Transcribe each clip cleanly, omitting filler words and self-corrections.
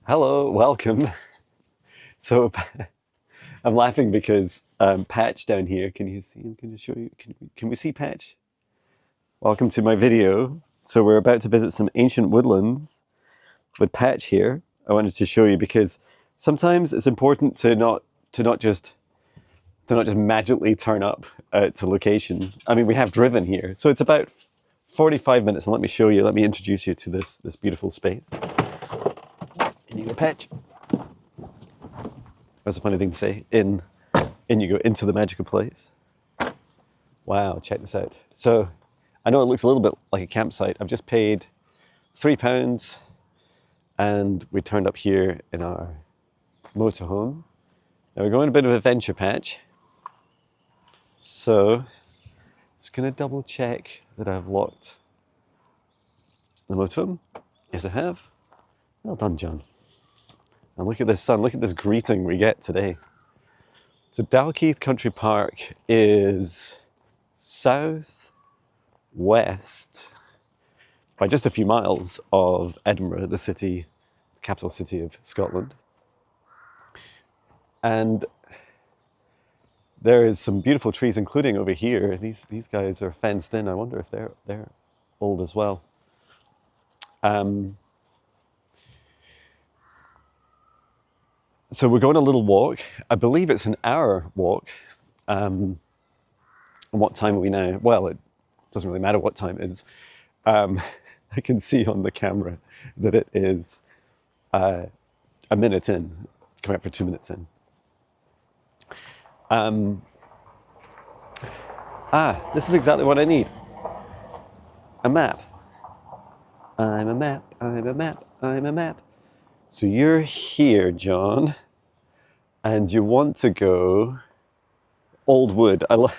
Hello, welcome. So I'm laughing because Patch down here, can you see him? Can you show you? Can we see Patch? Welcome to my video. So we're about to visit some ancient woodlands with Patch here. I wanted to show you because sometimes it's important to not just magically turn up to location. I mean, we have driven here, so it's about 45 minutes. And let me show you. Let me introduce you to this beautiful space. Can you go, Patch? That's a funny thing to say. In you go, into the magical place. Wow, check this out. So I know it looks a little bit like a campsite. I've just paid £3 and we turned up here in our motorhome. Now we're going on a bit of a adventure, Patch. So just gonna double check that I've locked the motorhome. Yes, I have. Well done, John. And look at this sun, look at this greeting we get today. So Dalkeith Country Park is southwest by just a few miles of Edinburgh, the city, the capital city of Scotland. And there is some beautiful trees, including over here. These guys are fenced in. I wonder if they're old as well. So we're going a little walk. I believe it's an hour walk. And what time are we now? Well, it doesn't really matter what time it is. I can see on the camera that it is a minute in. It's coming up for 2 minutes in. This is exactly what I need. A map. I'm a map, I'm a map, I'm a map. So you're here, John, and you want to go Old Wood. I love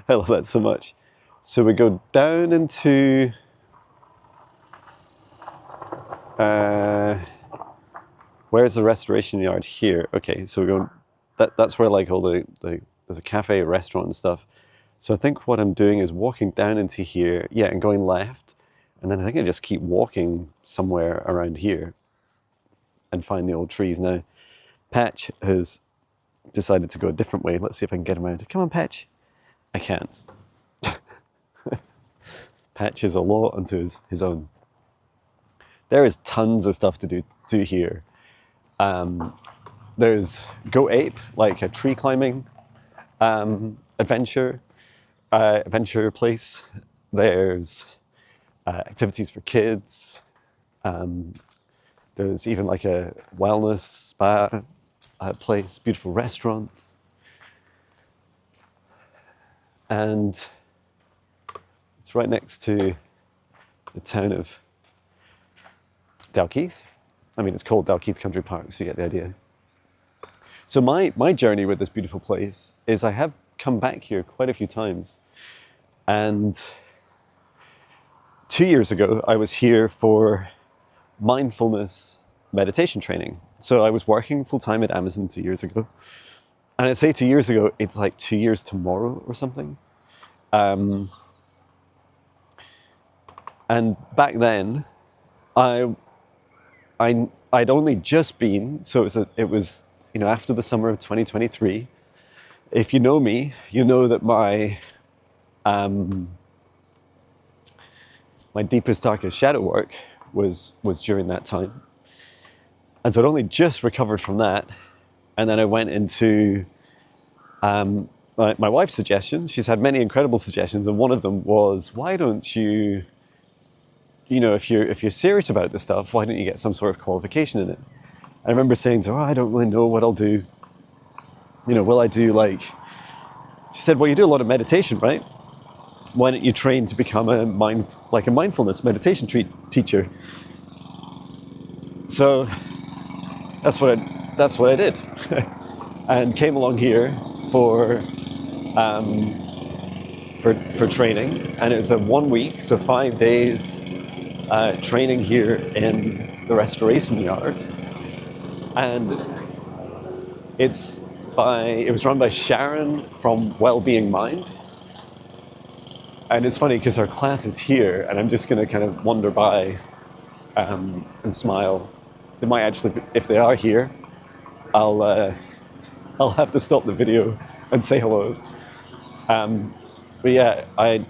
that so much. So we go down into where's the restoration yard here? Okay, so we're going. That's where like all there's a cafe, a restaurant, and stuff. So I think what I'm doing is walking down into here, yeah, and going left, and then I think I just keep walking somewhere around here and find the old trees. Now, Patch has decided to go a different way. Let's see if I can get him around. Come on, Patch. I can't. Patch is a law unto his own. There is tons of stuff to do here. There's Go Ape, like a tree climbing adventure place. There's activities for kids. There's even like a wellness spa place, beautiful restaurant. And it's right next to the town of Dalkeith. I mean, it's called Dalkeith Country Park, so you get the idea. So my journey with this beautiful place is I have come back here quite a few times. And 2 years ago, I was here for mindfulness meditation training. So I was working full-time at Amazon 2 years ago. And I'd say 2 years ago, it's like 2 years tomorrow or something. And back then, I'd only just been, so it was after the summer of 2023. If you know me, you know that my deepest, darkest shadow work was during that time. And so I'd only just recovered from that. And then I went into my wife's suggestion. She's had many incredible suggestions, and one of them was, why don't you, if you're serious about this stuff, why don't you get some sort of qualification in it? I remember saying to her, I don't really know what I'll do. Will I do she said, well, you do a lot of meditation, right? Why don't you train to become a mindfulness meditation teacher? So that's what I did, and came along here for training, and it was a 1 week, so 5 days training here in the restoration yard, and it was run by Sharon from Wellbeing Mind. And it's funny because our class is here, and I'm just going to kind of wander by and smile they might actually, if they are here, I'll have to stop the video and say hello. But yeah, I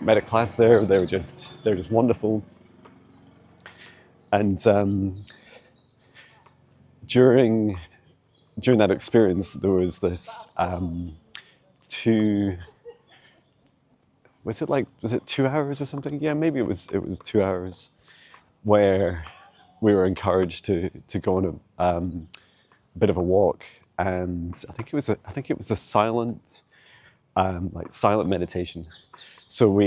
met a class there. They're just wonderful. And during that experience, there was this was it 2 hours or something? Yeah, maybe it was 2 hours, where we were encouraged to go on a bit of a walk, and I think it was a silent silent meditation. So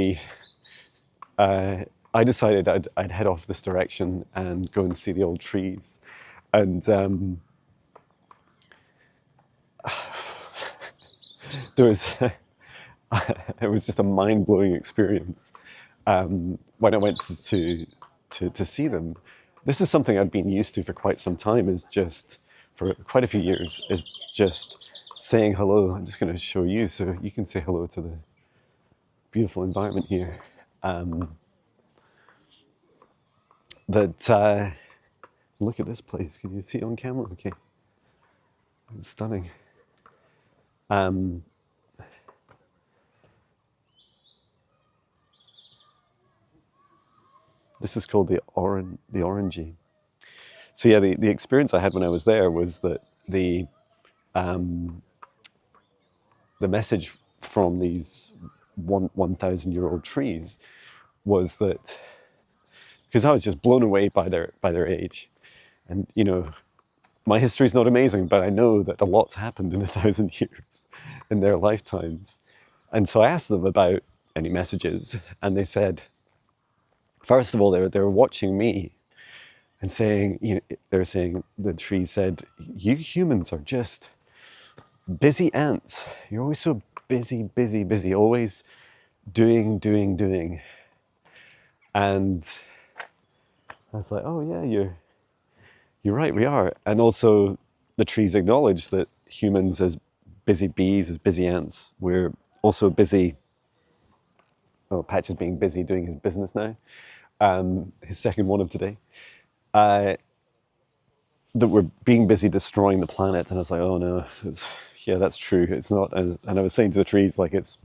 I decided I'd head off this direction and go and see the old trees, and there was it was just a mind-blowing experience when I went to see them. This is something I'd been used to for quite some time, is just for quite a few years, is just saying hello. I'm just going to show you so you can say hello to the beautiful environment here. Look at this place. Can you see it on camera? Okay, it's stunning. This is called the Orangey. So yeah, the experience I had when I was there was that the message from these 1,000-year-old trees was that, because I was just blown away by their age, and you know, my history is not amazing, but I know that a lot's happened in 1,000 years in their lifetimes. And so I asked them about any messages, and they said, first of all, they were watching me and saying, you know, they're saying, the tree said, you humans are just busy ants. You're always so busy, always doing. And I was like, oh yeah, you're right, we are. And also the trees acknowledge that humans, as busy bees, as busy ants, we're also busy. Oh, Patch is being busy doing his business now. His second one of today. That we're being busy destroying the planet. And I was like, oh no, yeah, that's true. It's not, and I was saying to the trees, like, it's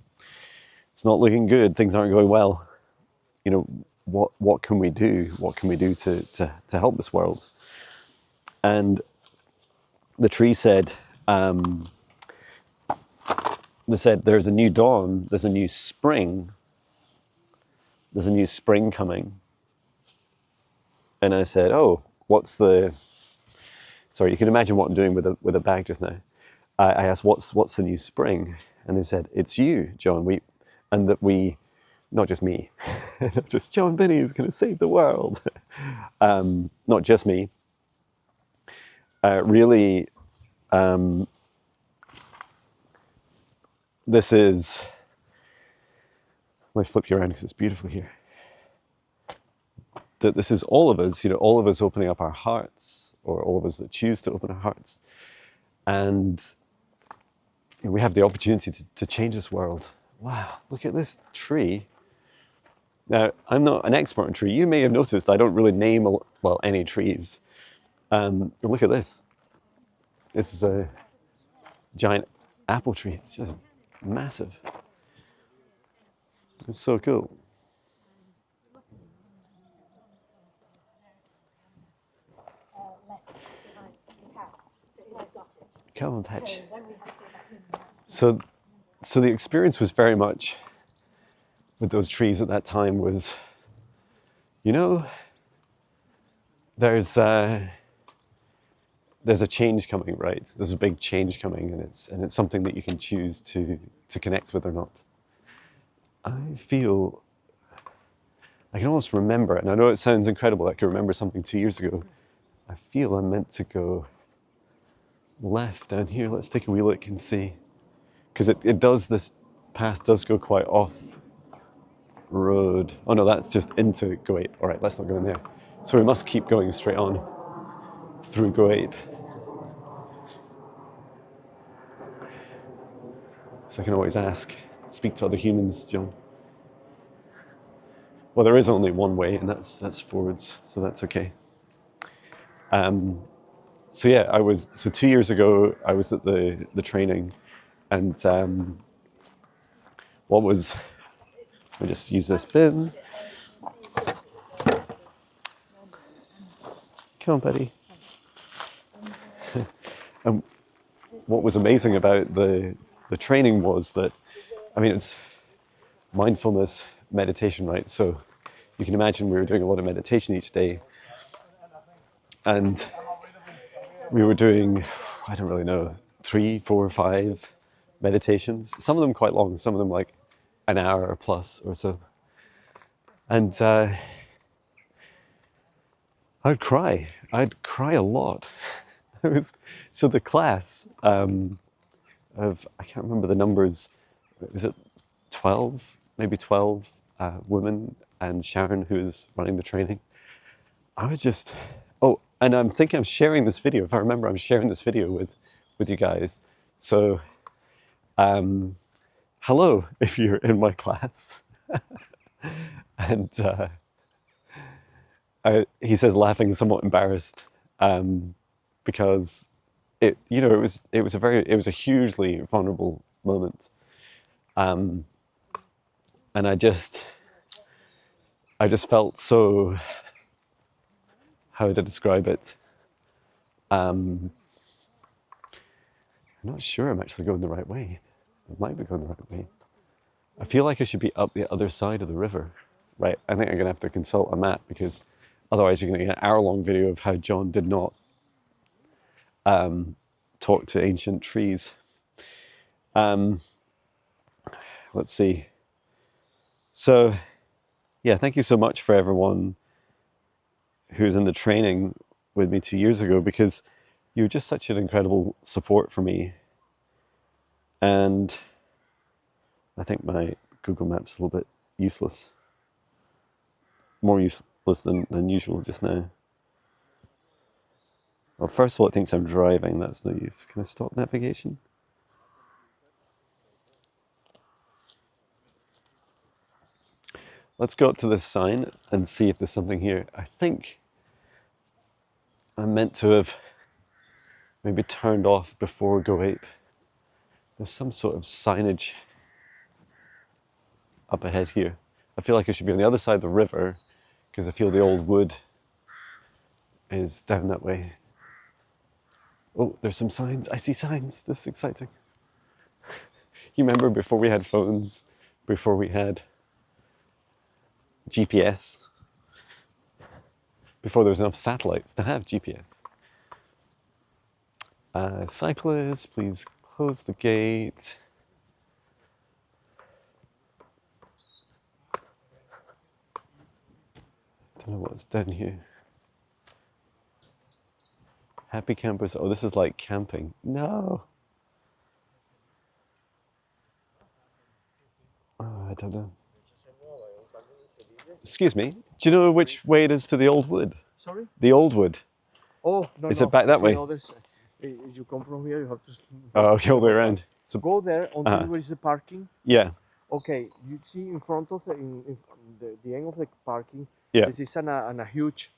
not looking good. Things aren't going well. You know, what can we do? What can we do to help this world? And the tree said, they said, there's a new dawn, there's a new spring coming. And I said, oh, sorry, you can imagine what I'm doing with a bag just now. I asked, what's the new spring? And they said, it's you, Jon. Not just me, not just Jon Binnie who's going to save the world. Not just me. Really, this is, let me flip you around because it's beautiful here. That this is all of us, you know, all of us opening up our hearts, or all of us that choose to open our hearts. And you know, we have the opportunity to change this world. Wow, look at this tree. Now, I'm not an expert on tree. You may have noticed I don't really name, well, any trees. Look at this. This is a giant apple tree. It's just massive. It's so cool. Come on, Patch. So the experience was very much with those trees at that time was, you know, there's a change coming, right? There's a big change coming, and it's something that you can choose to connect with or not. I feel I can almost remember, and I know it sounds incredible, I can remember something 2 years ago. I feel I'm meant to go left down here. Let's take a wee look and see, because this path does go quite off road. Oh no, that's just into Galactic. All right, let's not go in there. So we must keep going straight on through Galactic. So I can always speak to other humans, Jon. Well, there is only one way, and that's forwards, so that's okay. So yeah, so 2 years ago I was at the training, and let me just use this bin. Come on, buddy. And what was amazing about the training was that, I mean, it's mindfulness meditation, right? So you can imagine we were doing a lot of meditation each day, and we were doing, I don't really know, 3, 4, 5 meditations. Some of them quite long, some of them like an hour or plus or so. And I'd cry a lot. So the class of, I can't remember the numbers, was it 12, maybe 12 women, and Sharon, who's running the training. I was just, oh, and I'm thinking I'm sharing this video. If I remember, I'm sharing this video with you guys. So, hello, if you're in my class. And he says, laughing, somewhat embarrassed, because it was a hugely vulnerable moment, and I just felt so, how to describe it. I'm not sure I'm actually going the right way. I might be going the right way. I feel like I should be up the other side of the river, right? I think I'm gonna have to consult a map, because otherwise you're gonna get an hour-long video of how Jon did not talk to ancient trees. Let's see. So, yeah, thank you so much for everyone who's in the training with me 2 years ago, because you were just such an incredible support for me. And I think my Google Maps is a little bit useless. More useless than usual just now. Well, first of all, it thinks I'm driving. That's no use. Can I stop navigation? Let's go up to this sign and see if there's something here. I think I'm meant to have maybe turned off before Go Ape. There's some sort of signage up ahead here. I feel like I should be on the other side of the river, because I feel the old wood is down that way. Oh, there's some signs. I see signs. This is exciting. You remember before we had phones, before we had GPS, before there was enough satellites to have GPS. Cyclists, please close the gate. Don't know what's down here. Happy campers. Oh, this is like camping. No. Oh, I don't know. Excuse me. Do you know which way it is to the old wood? Sorry? The old wood. Oh, no, Is it back that way? If you come from here, you have to... Oh, okay, all the way around. So go there until where is the parking. Yeah. Okay, you see in front of the end of the parking, Yeah. this is a huge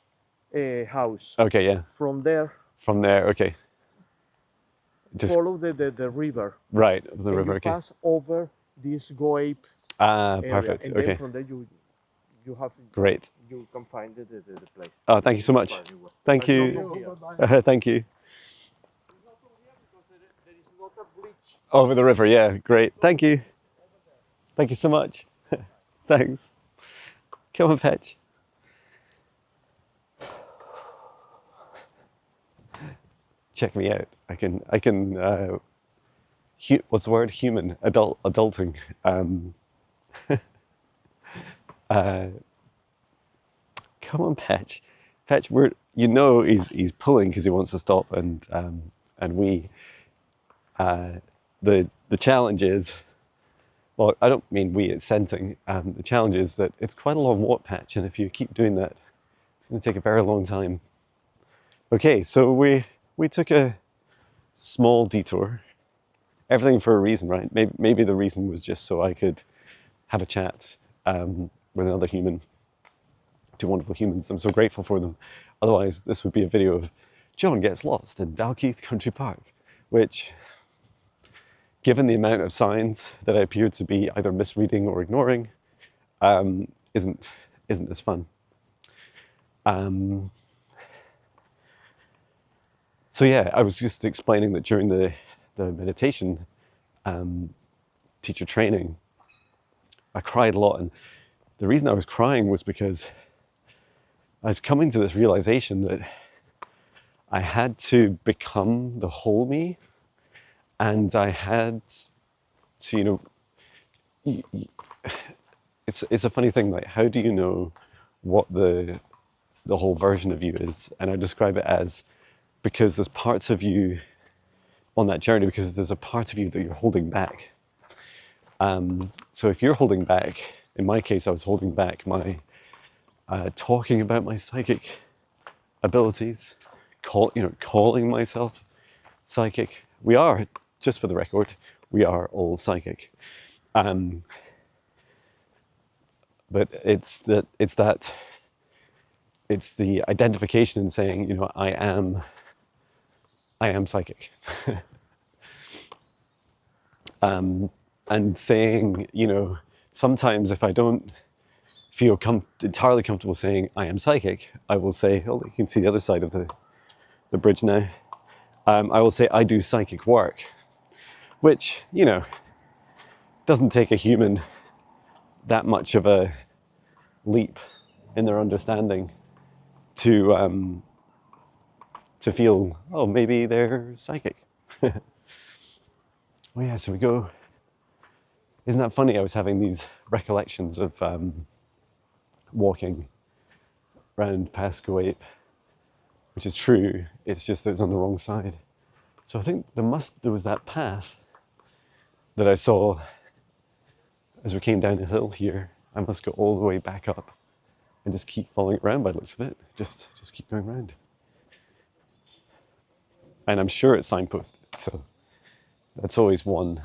house. Okay, yeah. From there, okay. Just follow the river. right, the river, you okay. pass over this Go Ape area, perfect, and okay. then from there you have... Great. You can find the place. Oh, thank you so much. Thank you. Thank you. There is not a bridge. Over the river, yeah, great. Thank you. Thank you so much. Thanks. Come on, Patch. Check me out. I can what's the word? Human, adulting. Come on, Patch. Patch, he's pulling because he wants to stop, and we. The challenge is, well, I don't mean we, it's sensing. The challenge is that it's quite a long walk, Patch, and if you keep doing that, it's going to take a very long time. Okay, so we took a small detour. Everything for a reason, right? Maybe the reason was just so I could have a chat with another human. Two wonderful humans. I'm so grateful for them. Otherwise, this would be a video of Jon gets lost in Dalkeith Country Park, which, given the amount of signs that I appear to be either misreading or ignoring, isn't as fun. So yeah, I was just explaining that during the meditation teacher training, I cried a lot, and the reason I was crying was because I was coming to this realization that I had to become the whole me, and I had to, it's a funny thing, like, how do you know what the whole version of you is? And I describe it as, because there's parts of you on that journey, because there's a part of you that you're holding back. So if you're holding back, in my case, I was holding back my talking about my psychic abilities, calling myself psychic. We are, just for the record, we are all psychic. But it's the identification in saying, I am psychic. And saying, sometimes if I don't feel entirely comfortable saying I am psychic, I will say, oh, you can see the other side of the bridge now. I will say I do psychic work, which, doesn't take a human that much of a leap in their understanding to feel, oh, maybe they're psychic. Oh yeah, so we go. Isn't that funny? I was having these recollections of walking around past Kuwait, which is true. It's just that it's on the wrong side. So I think there was that path that I saw as we came down the hill here. I must go all the way back up and just keep following it around by the looks of it. Just keep going around. And I'm sure it's signposted, so that's always one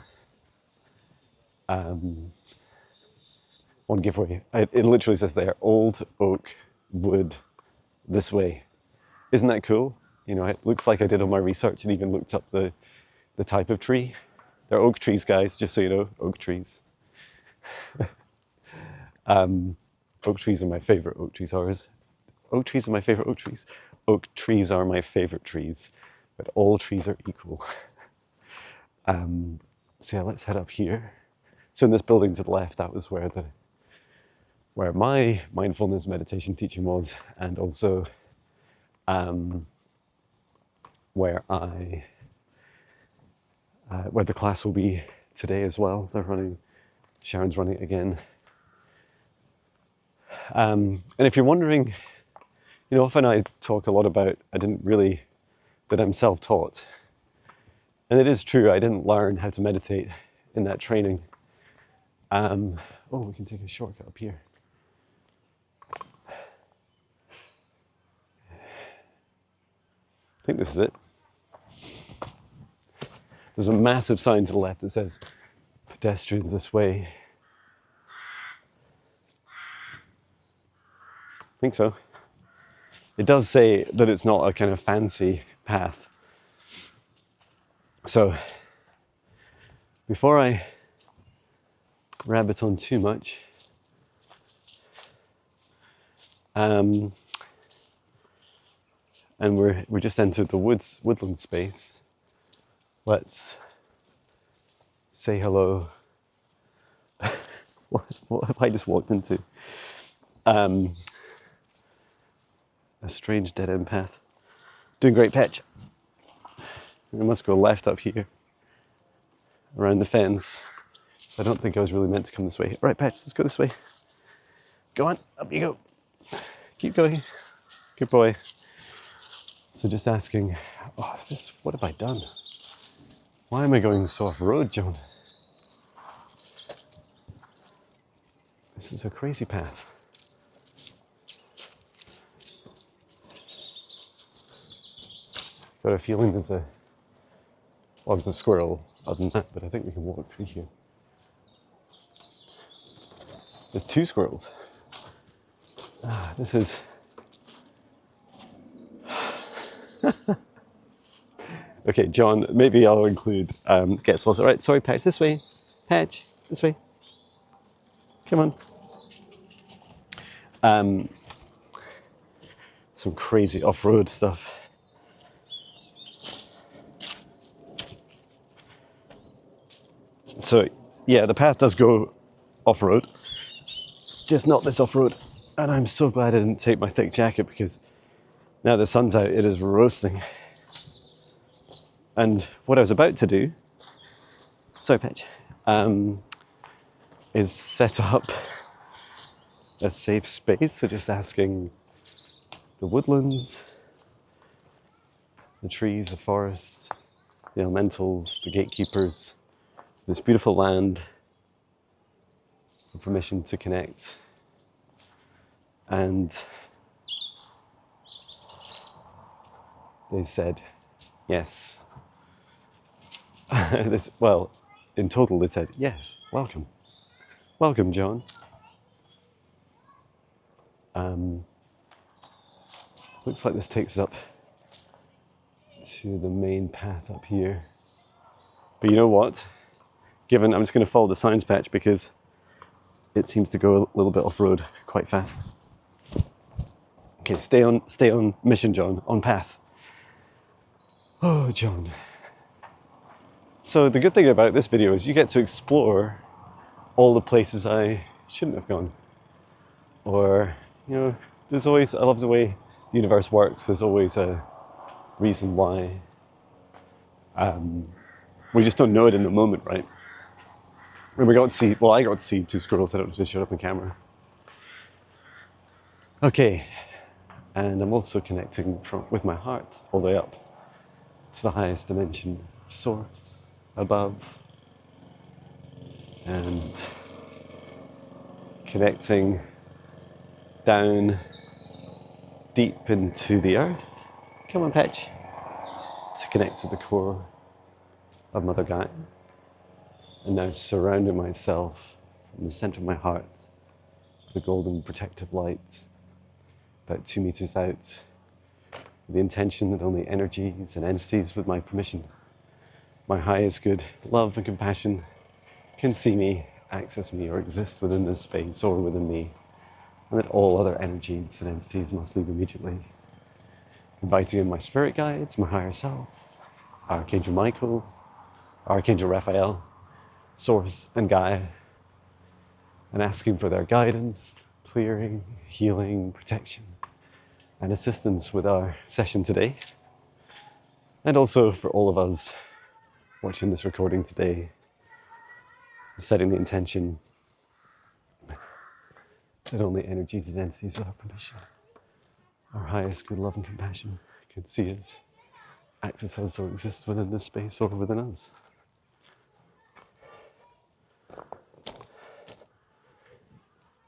giveaway. It literally says there, old oak wood this way. Isn't that cool? It looks like I did all my research and even looked up the type of tree. They're oak trees, guys, just so you know, oak trees. Oak trees are my favorite oak trees. Oak trees are my favorite oak trees. Oak trees are my favorite trees, but all trees are equal. So yeah, let's head up here. So in this building to the left, that was where my mindfulness meditation teaching was, and also where the class will be today as well. Sharon's running it again. And if you're wondering, often I talk a lot about that I'm self-taught. And it is true, I didn't learn how to meditate in that training. We can take a shortcut up here. I think this is it. There's a massive sign to the left that says, pedestrians this way. I think so. It does say that it's not a kind of fancy path. So, before I rabbit on too much, and we just entered the woodland space. Let's say hello. What have I just walked into? A strange dead end path. Doing great, Petch. We must go left up here, around the fence. I don't think I was really meant to come this way. All right, Petch, let's go this way. Go on, up you go. Keep going. Good boy. So just asking, what have I done? Why am I going so off-road, Jon? This is a crazy path. Got a feeling there's a squirrel other than that, but I think we can walk through here. There's two squirrels. This is Okay, John, maybe I'll include gets lost. All right, sorry, Patch, this way. Patch, this way. Come on. Some crazy off-road stuff. So, yeah, the path does go off-road, just not this off-road. And I'm so glad I didn't take my thick jacket because now the sun's out, it is roasting. And what I was about to do, sorry, Patch, is set up a safe space. So just asking the woodlands, the trees, the forests, the elementals, the gatekeepers, this beautiful land for permission to connect. And they said yes. Well, in total they said yes, welcome. Welcome, John. Looks like this takes us up to the main path up here. But you know what? I'm just going to follow the signs, Patch, because it seems to go a little bit off-road quite fast. Okay, stay on mission, John, on path. Oh, John. So the good thing about this video is you get to explore all the places I shouldn't have gone. Or, you know, I love the way the universe works. There's always a reason why. We just don't know it in the moment, right? And I got to see two squirrels. I don't just showed up on camera. Okay, and I'm also connecting with my heart all the way up to the highest dimension, source, above, and connecting down deep into the earth. Come on, Patch. To connect to the core of Mother Gaia. And now surrounding myself from the center of my heart, the golden protective light, about 2 meters out, with the intention that only energies and entities with my permission, my highest good, love and compassion, can see me, access me, or exist within this space or within me, and that all other energies and entities must leave immediately. Inviting in my spirit guides, my higher self, Archangel Michael, Archangel Raphael, Source and Gaia, and asking for their guidance, clearing, healing, protection, and assistance with our session today. And also for all of us watching this recording today, setting the intention that only energies and entities with our permission, our highest good love and compassion, can see us, access us, or exist within this space or within us.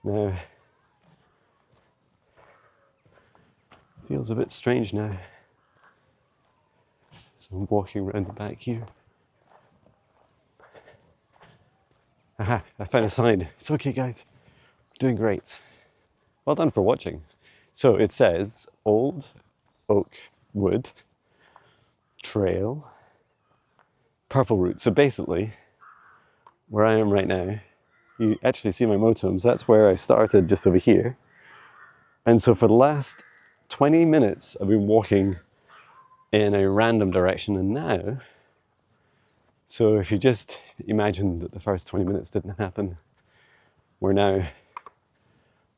Now, feels a bit strange now. So I'm walking around the back here. Aha, I found a sign. It's okay, guys. We're doing great. Well done for watching. So it says Old Oak Wood Trail, Purple Root. So basically, where I am right now, you actually see my motoms. That's where I started, just over here. And so for the last 20 minutes, I've been walking in a random direction, and now, so if you just imagine that the first 20 minutes didn't happen, we're now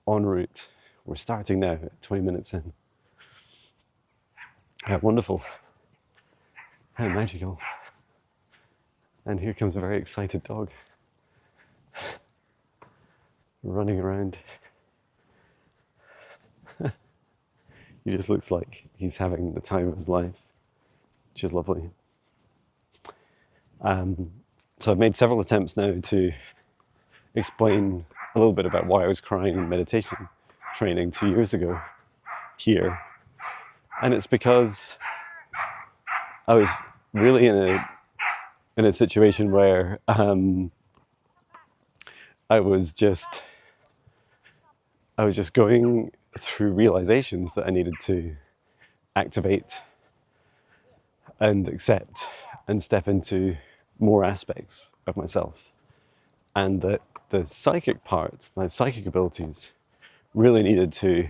en route. We're starting now at 20 minutes in. How wonderful. How magical. And here comes a very excited dog. Running around. He just looks like he's having the time of his life, which is lovely. So I've made several attempts now to explain a little bit about why I was crying in meditation training 2 years ago here. And it's because I was really in a situation where I was just going through realizations that I needed to activate and accept and step into more aspects of myself. And that the psychic parts, my psychic abilities, really needed to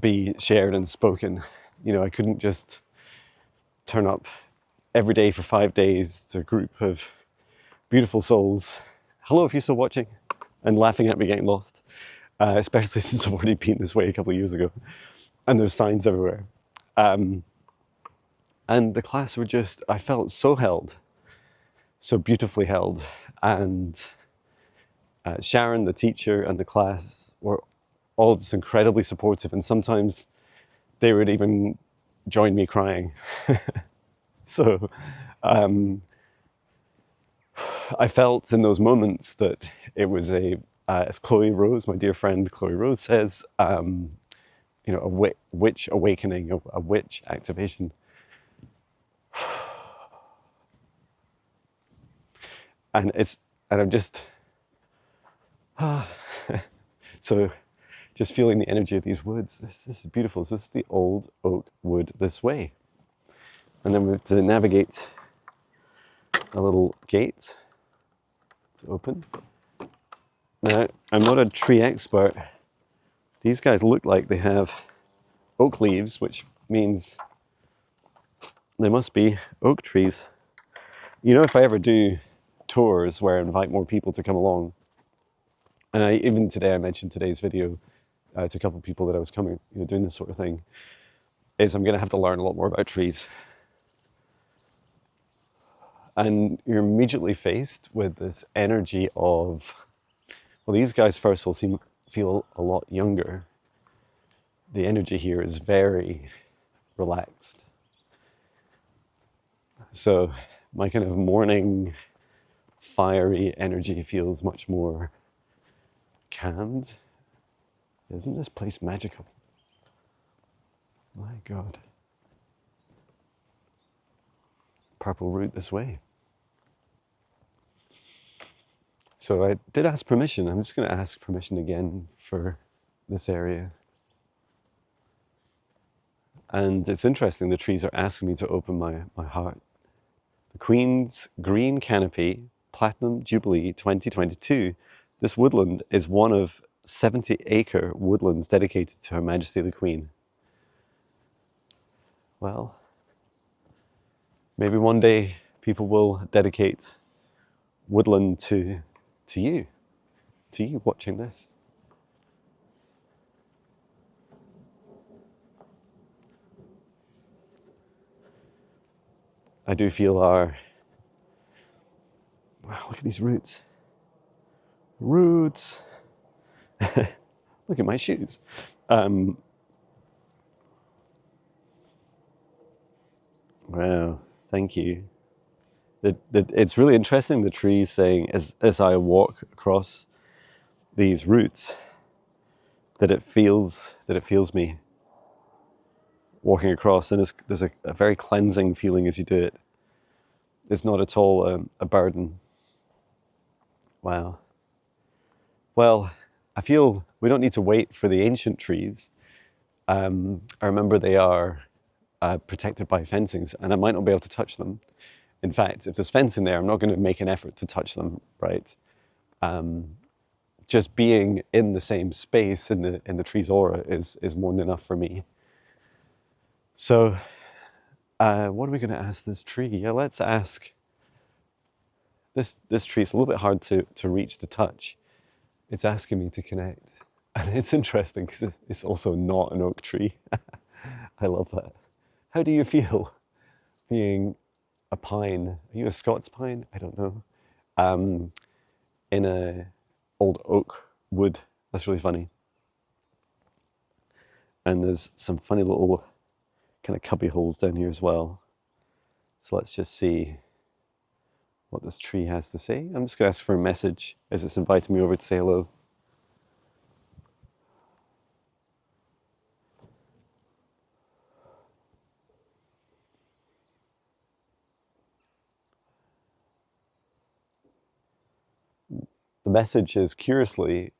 be shared and spoken. You know, I couldn't just turn up every day for 5 days to a group of beautiful souls. Hello, if you're still watching, and laughing at me getting lost, especially since I've already been this way a couple of years ago, and there's signs everywhere. And the class were just, I felt so held, so beautifully held. And Sharon, the teacher, and the class were all just incredibly supportive, and sometimes they would even join me crying. So I felt in those moments that it was as Chloe Rose, my dear friend Chloe Rose says, you know, a witch awakening, a witch activation. And I'm just, so just feeling the energy of these woods. This is beautiful. So this is the old oak wood this way. And then we have to navigate a little gate to open. Now, I'm not a tree expert. These guys look like they have oak leaves, which means they must be oak trees. You know, if I ever do tours where I invite more people to come along, and even today I mentioned today's video to a couple of people that I was coming, you know, doing this sort of thing, is I'm going to have to learn a lot more about trees. And you're immediately faced with this energy of, well, these guys first of all feel a lot younger. The energy here is very relaxed. So my kind of morning fiery energy feels much more calmed. Isn't this place magical? My God. Purple route this way. So I did ask permission. I'm just going to ask permission again for this area. And it's interesting, the trees are asking me to open my heart. The Queen's Green Canopy Platinum Jubilee 2022. This woodland is one of 70-acre woodlands dedicated to Her Majesty the Queen. Well, maybe one day people will dedicate woodland to you watching this. I do feel wow, look at these roots. Roots. Look at my shoes. Wow, thank you. It's really interesting, the trees saying, as I walk across these roots, that it feels me walking across, and there's a very cleansing feeling as you do it. It's not at all a burden. Wow. Well, I feel we don't need to wait for the ancient trees. I remember they are protected by fencings, and I might not be able to touch them. In fact, if there's fencing there, I'm not going to make an effort to touch them, right? Just being in the same space in the tree's aura is more than enough for me. So, what are we going to ask this tree? Yeah, let's ask. This tree is a little bit hard to reach, to touch. It's asking me to connect, and it's interesting because it's also not an oak tree. I love that. How do you feel being a pine? Are you a Scots pine? I don't know. In a old oak wood. That's really funny. And there's some funny little kind of cubby holes down here as well. So let's just see what this tree has to say. I'm just going to ask for a message as it's inviting me over to say hello. The message is curiously,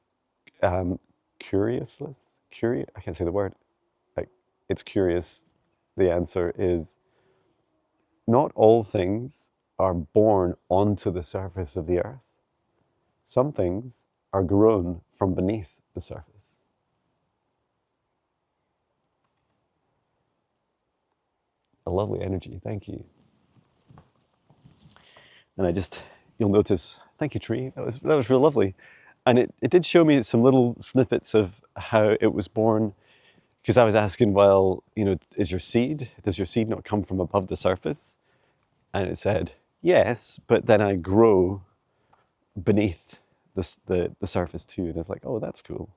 I can't say the word. Like, it's curious. The answer is, not all things are born onto the surface of the earth. Some things are grown from beneath the surface. A lovely energy, thank you. And you'll notice, thank you, tree, that was real lovely. And it did show me some little snippets of how it was born, because I was asking, well, does your seed not come from above the surface? And it said, yes, but then I grow beneath the surface too. And it's like, oh, that's cool.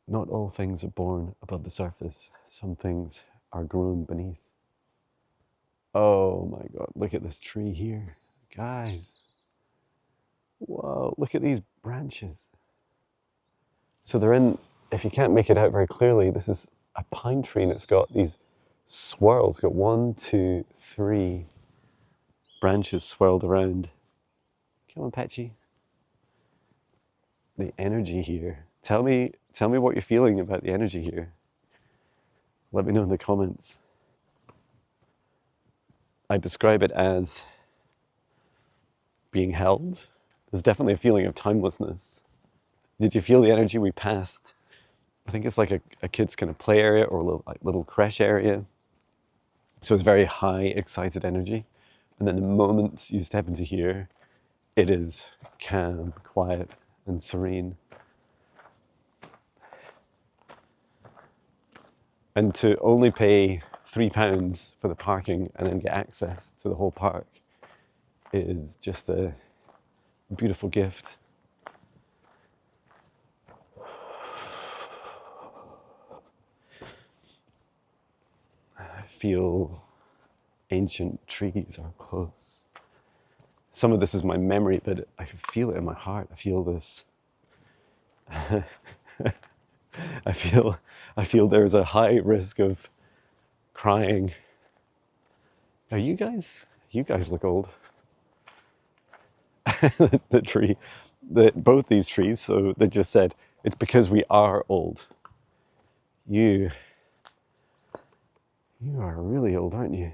Not all things are born above the surface. Some things are grown beneath. Oh my God, look at this tree here. Guys, whoa, look at these branches. So if you can't make it out very clearly, this is a pine tree and it's got these swirls. It's got 1, 2, 3 branches swirled around. Come on, Patchy. The energy here. Tell me what you're feeling about the energy here. Let me know in the comments. I describe it as being held. There's definitely a feeling of timelessness. Did you feel the energy we passed? I think it's like a kid's kind of play area or a little creche area. So it's very high, excited energy. And then the moment you step into here, it is calm, quiet, and serene. And to only pay £3 for the parking and then get access to the whole park is just a beautiful gift. I feel ancient trees are close. Some of this is my memory, but I can feel it in my heart. I feel this. I feel there's a high risk of crying. Are you guys look old. The tree, both these trees, so they just said, it's because we are old. You are really old, aren't you?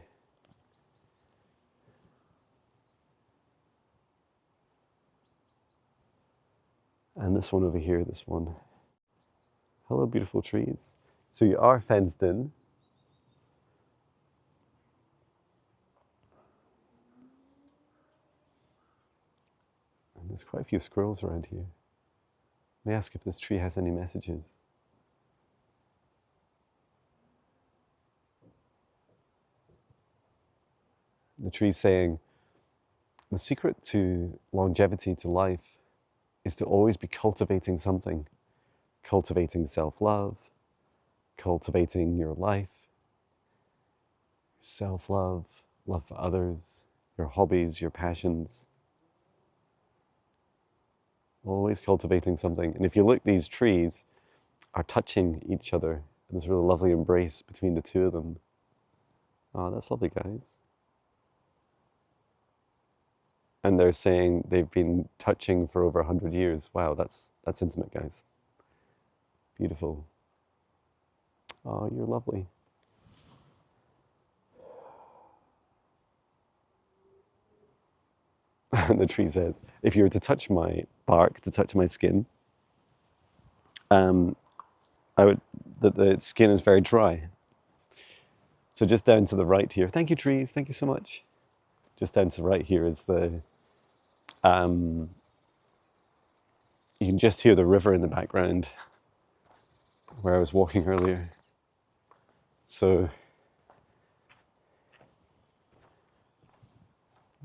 And this one over here, this one. Hello, beautiful trees. So you are fenced in. And there's quite a few squirrels around here. May I ask if this tree has any messages? The tree's saying, the secret to longevity to life is to always be cultivating something. Cultivating self-love, cultivating your life, self-love, love for others, your hobbies, your passions. Always cultivating something. And if you look, these trees are touching each other. And there's a really lovely embrace between the two of them. Oh, that's lovely, guys. And they're saying they've been touching for over 100 years. Wow, that's intimate, guys. Beautiful. Oh, you're lovely. And the tree says, if you were to touch my bark, to touch my skin, the skin is very dry. So just down to the right here, thank you trees, thank you so much. Just down to the right here is you can just hear the river in the background where I was walking earlier. So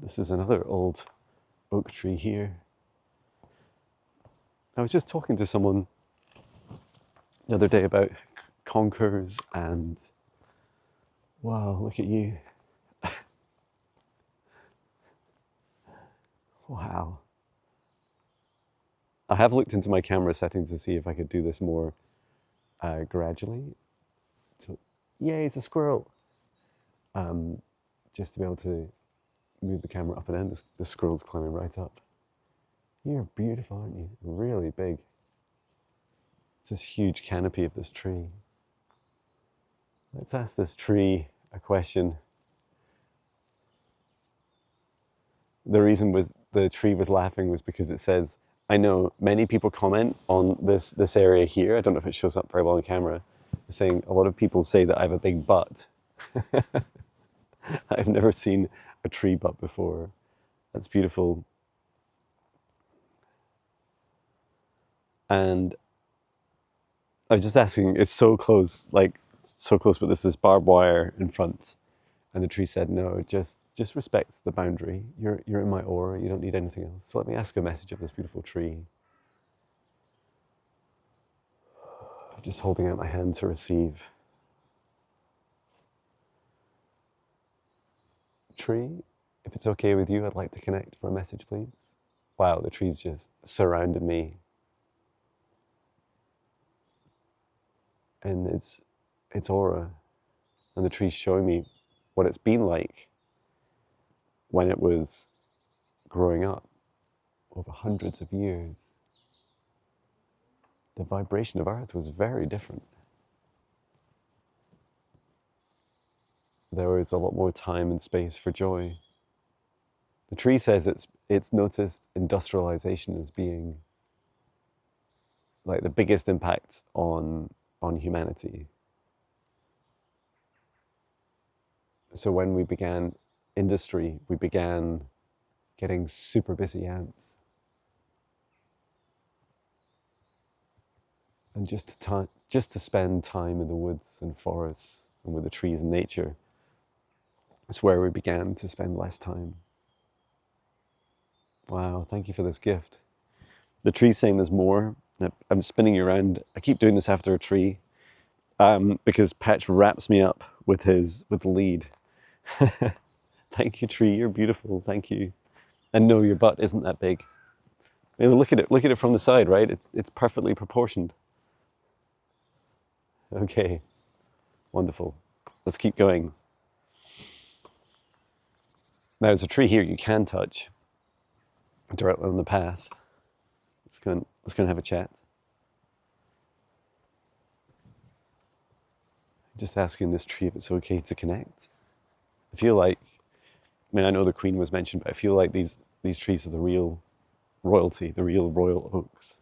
this is another old oak tree here. I was just talking to someone the other day about conkers and wow, look at you. Wow. I have looked into my camera settings to see if I could do this more gradually. Yay, it's a squirrel. Just to be able to move the camera up and down. The squirrel's climbing right up. You're beautiful, aren't you? Really big. It's this huge canopy of this tree. Let's ask this tree a question. The reason was the tree was laughing was because it says, I know many people comment on this area here. I don't know if it shows up very well on camera. Saying a lot of people say that I have a big butt. I've never seen a tree butt before. That's beautiful. And I was just asking, it's so close, like so close, but there's this barbed wire in front. And the tree said, no, just respect the boundary. You're in my aura, you don't need anything else. So let me ask a message of this beautiful tree. Just holding out my hand to receive. Tree, if it's okay with you, I'd like to connect for a message, please. Wow, the tree's just surrounded me. And it's aura. And the tree's showing me what it's been like when it was growing up over hundreds of years. The vibration of Earth was very different. There was a lot more time and space for joy. The tree says it's noticed industrialization as being like the biggest impact on humanity. So when we began industry, we began getting super busy ants. And just to spend time in the woods and forests and with the trees and nature, it's where we began to spend less time. Wow, thank you for this gift. The tree's saying there's more. I'm spinning you around. I keep doing this after a tree because Patch wraps me up with the lead. Thank you, tree. You're beautiful. Thank you. And no, your butt isn't that big. You know, look at it. Look at it from the side, right? It's perfectly proportioned. Okay, wonderful. Let's keep going. Now, there's a tree here you can touch directly on the path. Let's go and have a chat. Just asking this tree if it's okay to connect. I feel like, I mean, I know the Queen was mentioned, but I feel like these trees are the real royalty, the real royal oaks.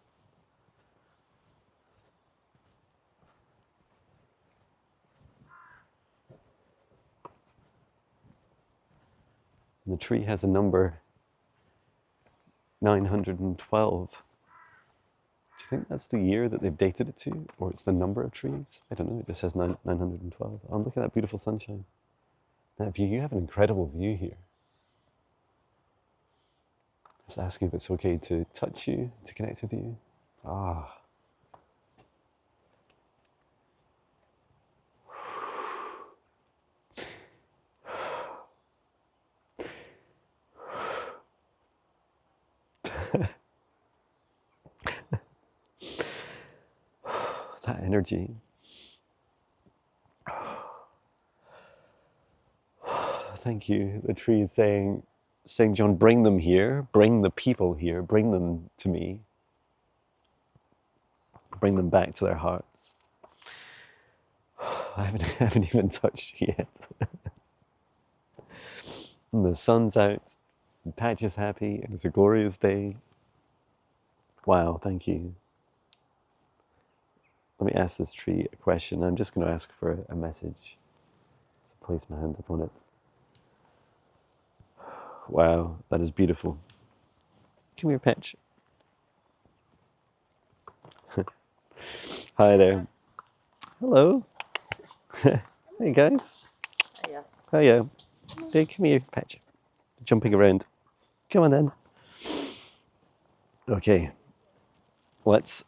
And the tree has a number 912. Do you think that's the year that they've dated it to? Or it's the number of trees? I don't know, it just says 912. Oh, look at that beautiful sunshine. That view, you have an incredible view here. Just asking if it's okay to touch you, to connect with you. Ah. That energy. Thank you. The tree is saying, John, bring them here, bring the people here, bring them to me. Bring them back to their hearts. I haven't even touched you yet. And the sun's out, and Patch is happy, and it's a glorious day. Wow, thank you. Let me ask this tree a question. I'm just going to ask for a message. So place my hand upon it. Wow, that is beautiful. Come here, Patch. Hi there. Hello. Hey guys. Hiya. Hiya. Hey, come here, Patch. Jumping around. Come on then. Okay. Let's...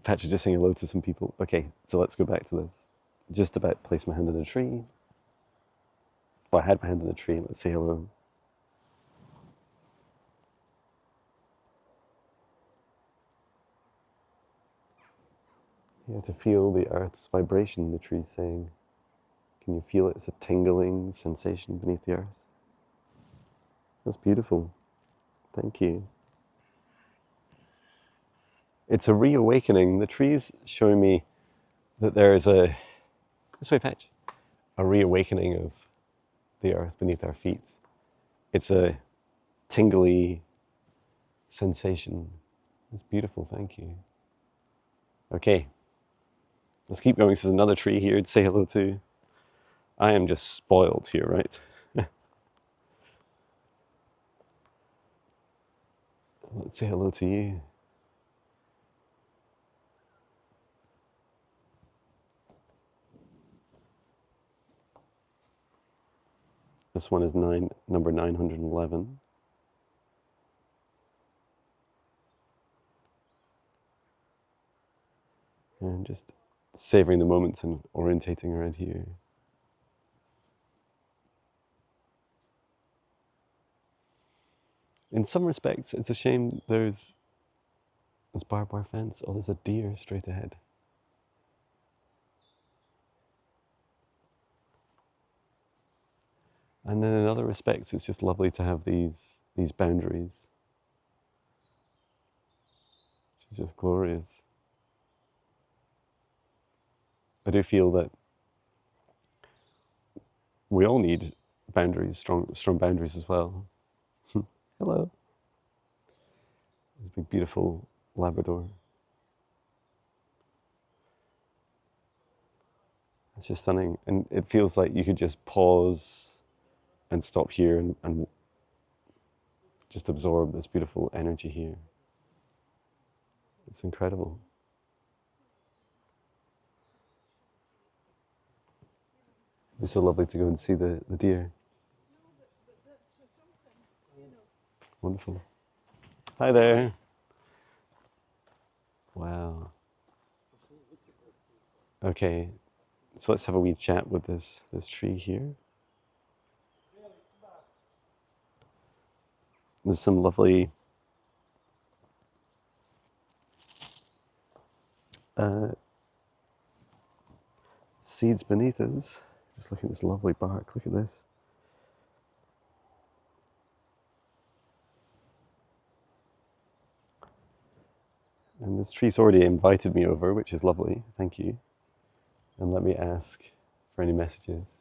Patch is just saying hello to some people. Okay, so let's go back to this. Just about place my hand in a tree. Well, I had my hand in the tree. Let's say hello. Yeah, to feel the earth's vibration, the tree's saying. Can you feel it? It's a tingling sensation beneath the earth. That's beautiful. Thank you. It's a reawakening. The tree's showing me that there is this way, Patch, a reawakening of the earth beneath our feet. It's a tingly sensation. It's beautiful, thank you. Okay, let's keep going. There's another tree here to say hello to. I am just spoiled here, right? Let's say hello to you. This one is number 911. And just savoring the moments and orientating around here. In some respects, it's a shame there's this barbed wire fence. Oh, there's a deer straight ahead. And then in other respects, it's just lovely to have these boundaries. It's just glorious. I do feel that we all need boundaries, strong boundaries as well. Hello. This big, beautiful Labrador. It's just stunning. And it feels like you could just pause and stop here and just absorb this beautiful energy here. It's incredible. It's so lovely to go and see the deer. Wonderful. Hi there. Wow. Okay, so let's have a wee chat with this tree here. There's some lovely seeds beneath us. Just look at this lovely bark. Look at this. And this tree's already invited me over, which is lovely. Thank you. And let me ask for any messages.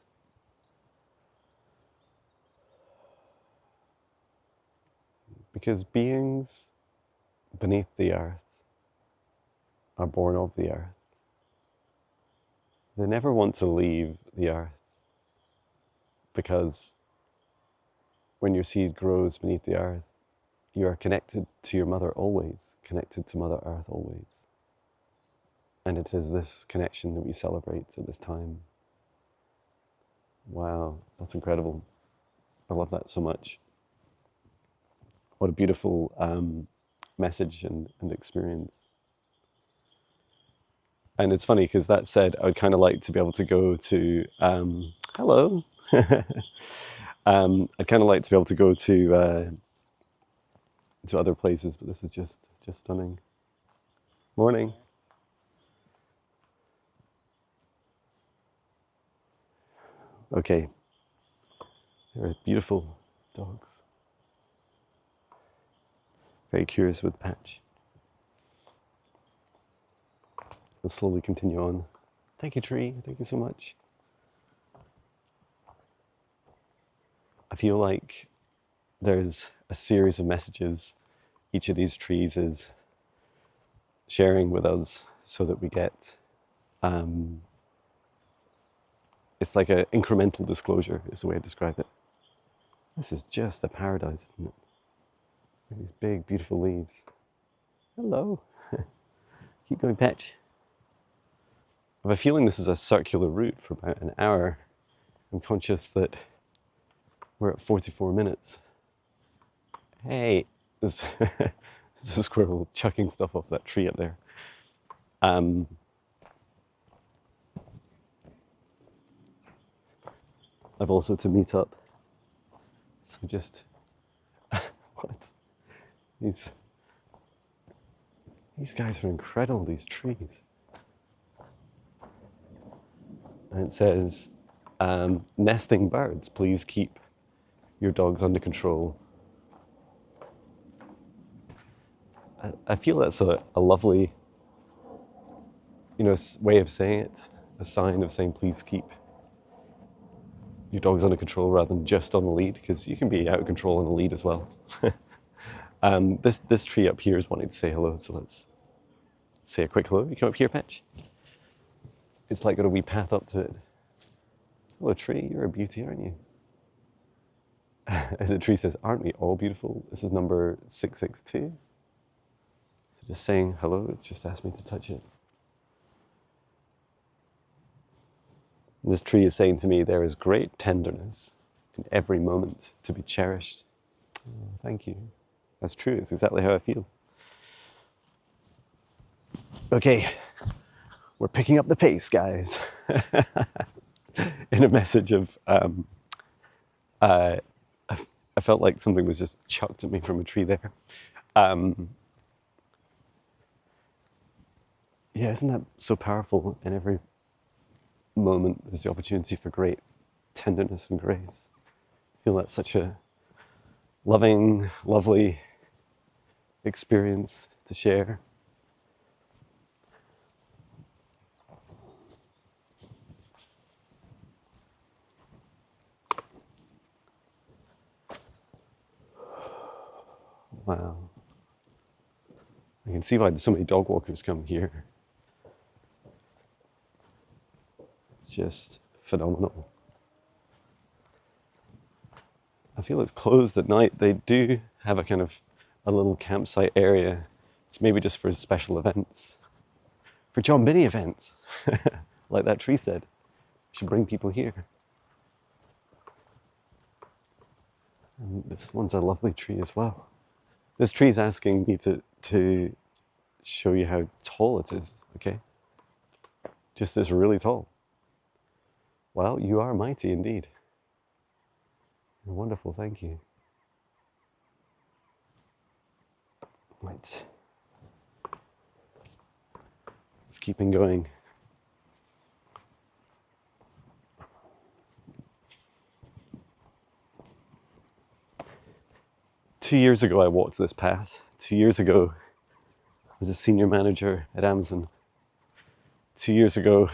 Because beings beneath the earth are born of the earth. They never want to leave the earth, because when your seed grows beneath the earth, you are connected to your mother always, connected to Mother Earth always. And it is this connection that we celebrate at this time. Wow, that's incredible. I love that so much. What a beautiful message and experience. And it's funny because that said, I would kind of like to be able to go to, hello. I'd kind of like to be able to go to other places, but this is just stunning. Morning. Okay. They're beautiful dogs. Very curious with Patch. We'll slowly continue on. Thank you, tree. Thank you so much. I feel like there's a series of messages each of these trees is sharing with us, so that we get, it's like an incremental disclosure is the way I describe it. This is just a paradise, isn't it? These big, beautiful leaves. Hello. Keep going, Patch. I have a feeling this is a circular route for about an hour. I'm conscious that we're at 44 minutes. Hey, there's a squirrel chucking stuff off that tree up there. I've also to meet up. So just, what? These guys are incredible, these trees. And it says, nesting birds, please keep your dogs under control. I feel that's a lovely, you know, way of saying it, a sign of saying, please keep your dogs under control rather than just on the lead, because you can be out of control on the lead as well. This tree up here is wanting to say hello, so let's say a quick hello. You come up here, Patch. It's like got a wee path up to it. Hello, tree, you're a beauty, aren't you? And the tree says, aren't we all beautiful? This is number 662. So just saying hello, it's just asked me to touch it. And this tree is saying to me, there is great tenderness in every moment to be cherished. Oh, thank you. That's true, it's exactly how I feel. Okay, we're picking up the pace, guys. In a message of, I felt like something was just chucked at me from a tree there. Yeah, isn't that so powerful? In every moment, there's the opportunity for great tenderness and grace. I feel that's such a loving, lovely experience to share. Wow. I can see why so many dog walkers come here. It's just phenomenal. I feel it's closed at night. They do have a kind of a little campsite area. It's maybe just for special events. For Jon Binnie events, like that tree said. We should bring people here. And this one's a lovely tree as well. This tree is asking me to show you how tall it is, okay? Just this really tall. Well, you are mighty indeed. You're wonderful, thank you. Right. Let's keep on going. Two years ago, I walked this path. 2 years ago, I was a senior manager at Amazon. 2 years ago,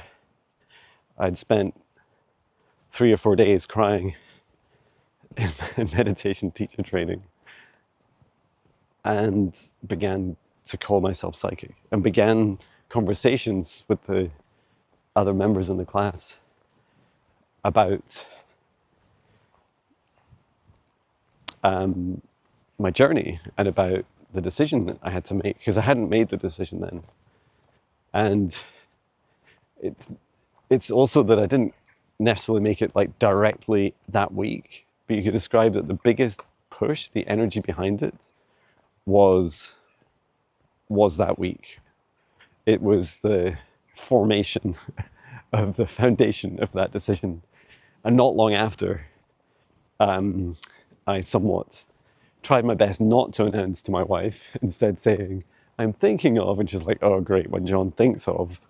I'd spent 3 or 4 days crying in meditation teacher training and began to call myself psychic and began conversations with the other members in the class about my journey and about the decision that I had to make, because I hadn't made the decision then. And it's also that I didn't necessarily make it like directly that week, but you could describe that the biggest push, the energy behind it, was that week. It was the formation of the foundation of that decision. And not long after, I somewhat tried my best not to announce to my wife, instead saying, I'm thinking of, and she's like, oh great, when Jon thinks of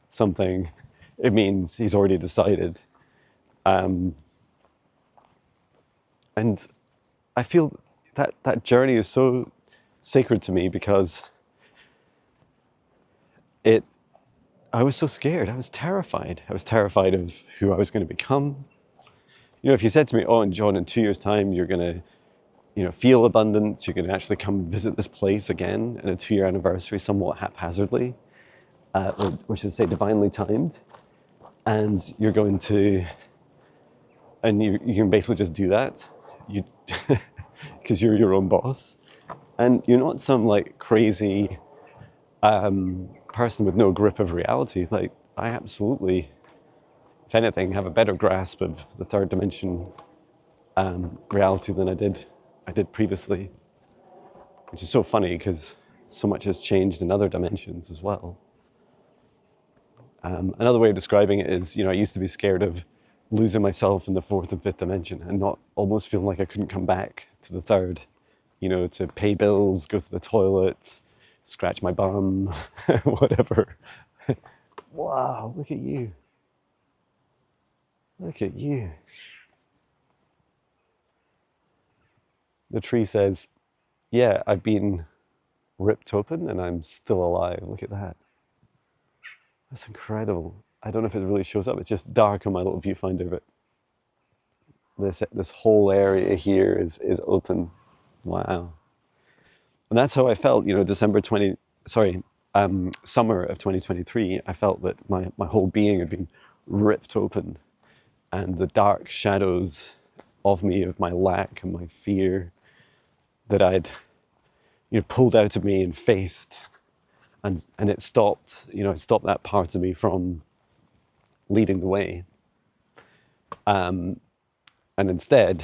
something, it means he's already decided. And I feel that journey is so sacred to me because I was so scared, I was terrified. I was terrified of who I was going to become. You know, if you said to me, oh, and Jon, in 2 years' time, you're going to, you know, feel abundance, you're going to actually come visit this place again in a 2-year anniversary, somewhat haphazardly, or should I say divinely timed, and you're going to, and you can basically just do that, because you're your own boss, and you're not some like crazy person with no grip of reality. Like, I absolutely, if anything, have a better grasp of the third dimension reality than I did previously, which is so funny because so much has changed in other dimensions as well. Another way of describing it is, you know, I used to be scared of losing myself in the fourth and fifth dimension and not almost feeling like I couldn't come back to the third, you know, to pay bills, go to the toilet, scratch my bum, whatever. Wow, look at you. Look at you. The tree says, yeah, I've been ripped open and I'm still alive. Look at that. That's incredible. I don't know if it really shows up. It's just dark on my little viewfinder, but this whole area here is open. Wow. And that's how I felt, you know, summer of 2023. I felt that my whole being had been ripped open, and the dark shadows of me, of my lack and my fear that I'd, you know, pulled out of me and faced, and it stopped, you know, it stopped that part of me from leading the way, and instead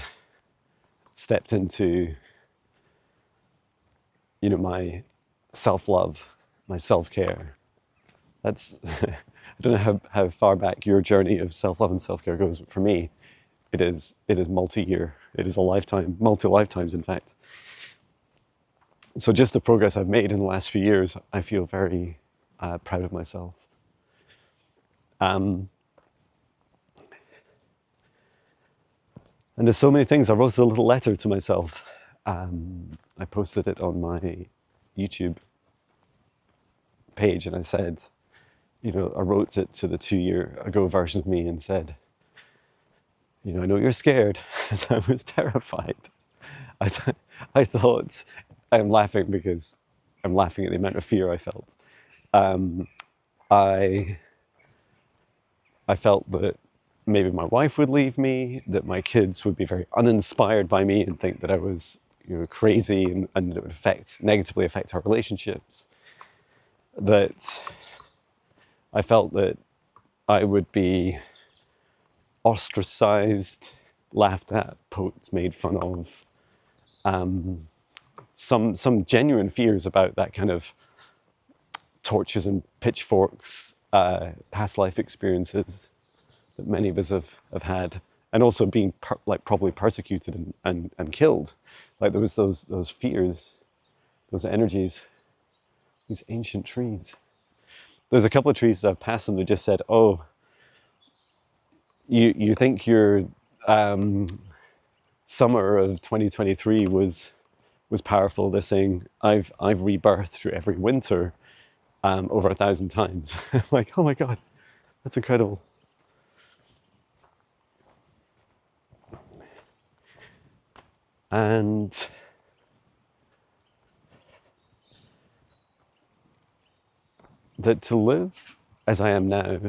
stepped into, you know, my self-love, my self-care. That's I don't know how far back your journey of self-love and self-care goes, but for me, it is multi-year. It is a lifetime, multi-lifetimes, in fact. So just the progress I've made in the last few years, I feel very proud of myself. And there's so many things. I wrote a little letter to myself. I posted it on my YouTube page, and I said, you know, I wrote it to the 2 year ago version of me and said, you know, I know you're scared, because I was terrified. I thought, I'm laughing because I'm laughing at the amount of fear I felt. I felt that maybe my wife would leave me, that my kids would be very uninspired by me and think that I was, you know, crazy, and it would negatively affect our relationships. That I felt that I would be ostracized, laughed at, poked, made fun of. Some genuine fears about that kind of torches and pitchforks, past life experiences that many of us have had, and also being probably persecuted and killed. Like there was those fears, those energies, these ancient trees. There's a couple of trees that I've passed and they just said, oh, you think your summer of 2023 was powerful. They're saying I've rebirthed through every winter over 1,000 times. Like, oh my God, that's incredible. And that to live as I am now,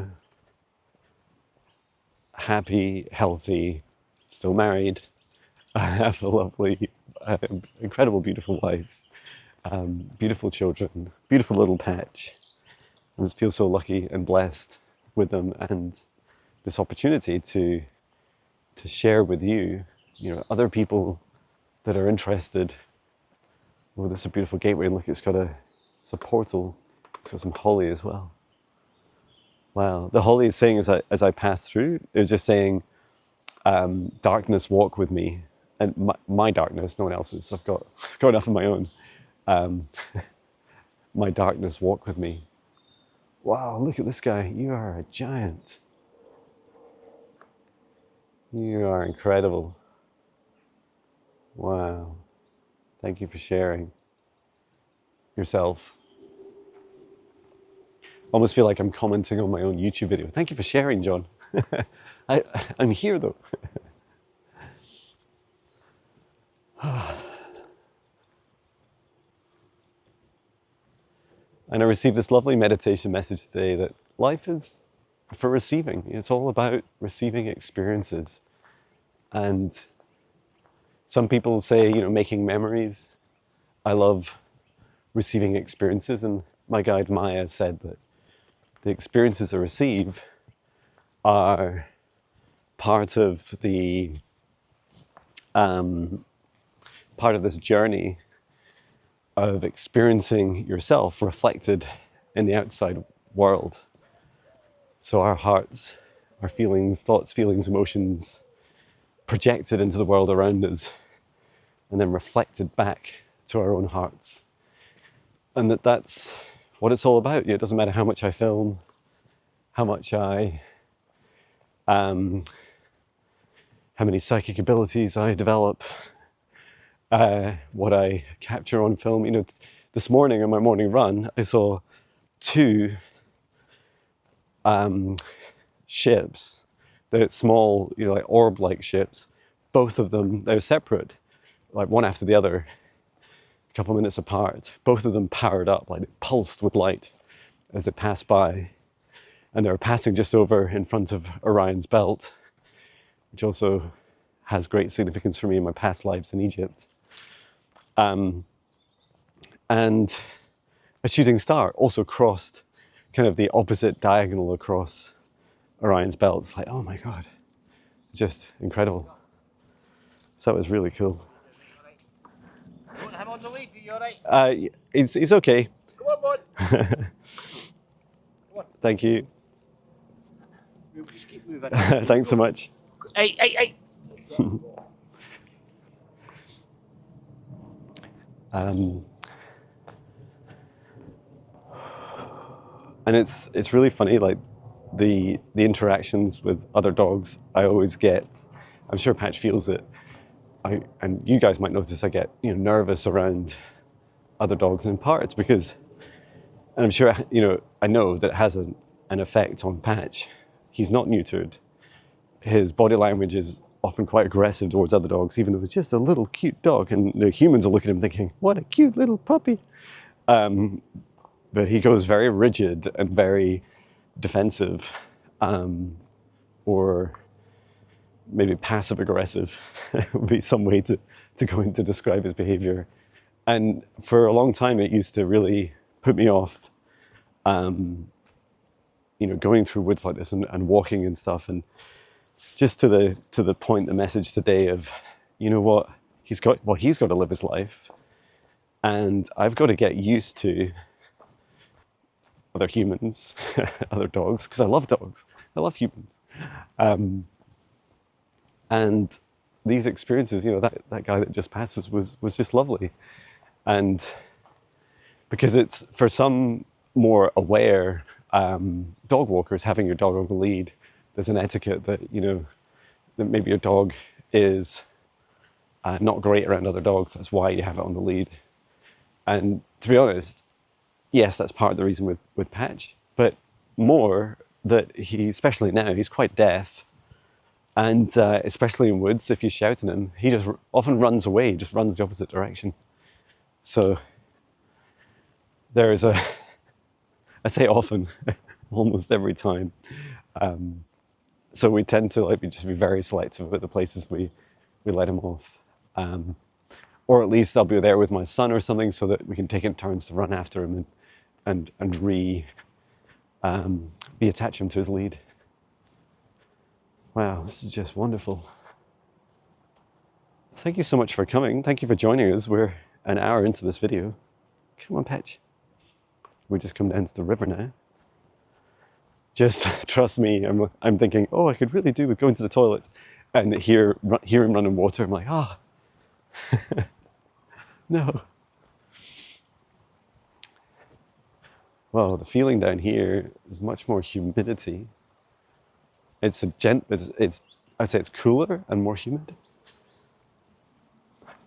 happy, healthy, still married, I have a lovely, incredible, beautiful wife, beautiful children, beautiful little patch. I feel so lucky and blessed with them, and this opportunity to share with you, you know, other people that are interested. Oh, this is a beautiful gateway, and look, it's a portal. It's got some holly as well. Wow, the holly is saying as I pass through, it was just saying, darkness, walk with me. And my darkness, no one else's. I've got enough of my own. My darkness, walk with me. Wow, look at this guy. You are a giant. You are incredible. Wow. Thank you for sharing yourself. Almost feel like I'm commenting on my own YouTube video. Thank you for sharing, John. I'm here though. And I received this lovely meditation message today that life is for receiving. It's all about receiving experiences. And some people say, you know, making memories. I love receiving experiences. And my guide Maya said that the experiences I receive are part of the part of this journey of experiencing yourself reflected in the outside world. So our hearts, our feelings, thoughts, feelings, emotions, projected into the world around us, and then reflected back to our own hearts. And that's what it's all about. It doesn't matter how much I film, how much how many psychic abilities I develop, what I capture on film. You know, this morning on my morning run, I saw two ships, the small, like orb-like ships, both of them, they were separate, like one after the other, a couple of minutes apart. Both of them powered up, like it pulsed with light as they passed by. And they were passing just over in front of Orion's belt, which also has great significance for me in my past lives in Egypt. And a shooting star also crossed kind of the opposite diagonal across Orion's belt. It's like, oh my God, just incredible. So that was really cool. You want him on the lead? Are you alright? It's okay. Come on, bud. Come on. Thank you. We'll just keep moving. Thanks so much. Hey. And it's really funny, like the interactions with other dogs I always get. I'm sure Patch feels it. And you guys might notice I get nervous around other dogs, in part it's because, and I'm sure I know that it has an effect on Patch. He's not neutered. His body language is often quite aggressive towards other dogs, even though it's just a little cute dog, and the humans will look at him thinking, what a cute little puppy. But he goes very rigid and very defensive, or maybe passive aggressive would be some way to go to describe his behavior. And for a long time, it used to really put me off, going through woods like this and walking and stuff. And just to the point, the message today of, what, he's got to live his life, and I've got to get used to other humans, other dogs, because I love dogs. I love humans. And these experiences, that guy that just passes was just lovely. And because it's, for some more aware dog walkers, having your dog on the lead, there's an etiquette that, that maybe your dog is not great around other dogs. That's why you have it on the lead. And to be honest, yes, that's part of the reason with Patch, but more that he, especially now, he's quite deaf. And especially in woods, if you shout at him, he just often runs away, just runs the opposite direction. So there is I say often, almost every time. So we tend to just be very selective about the places we let him off. Or at least I'll be there with my son or something so that we can take it turns to run after him and attach him to his lead. Wow, this is just wonderful. Thank you so much for coming. Thank you for joining us. We're an hour into this video. Come on, Patch. We just come down to the river now. Just trust me, I'm thinking, oh, I could really do with going to the toilet, and hear him run in water. I'm like, no. Well, the feeling down here is much more humidity. I'd say it's cooler and more humid.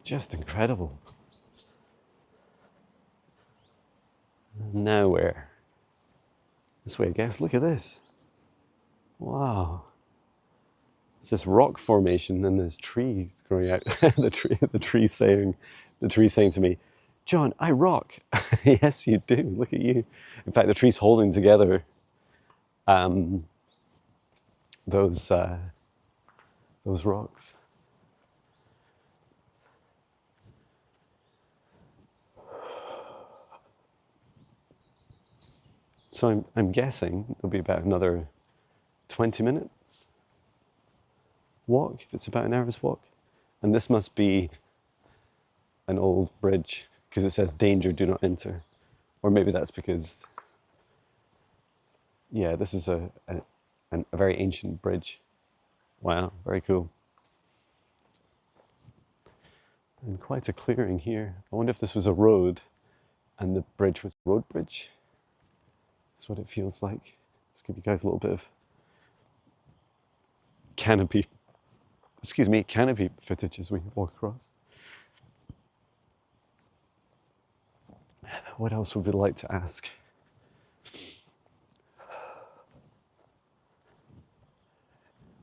Just incredible. Now where? This way, I guess. Look at this. Wow. It's this rock formation and there's trees growing out. the tree saying to me, John, I rock. Yes, you do. Look at you. In fact, the tree's holding together those rocks. So I'm guessing it'll be about another 20 minutes walk, if it's about an hour's walk. And this must be an old bridge, because it says danger, do not enter. Or maybe that's because, yeah, this is a very ancient bridge. Wow, very cool. And quite a clearing here. I wonder if this was a road and the bridge was a road bridge. That's what it feels like. Let's give you guys a little bit of canopy footage as we walk across. What else would we like to ask?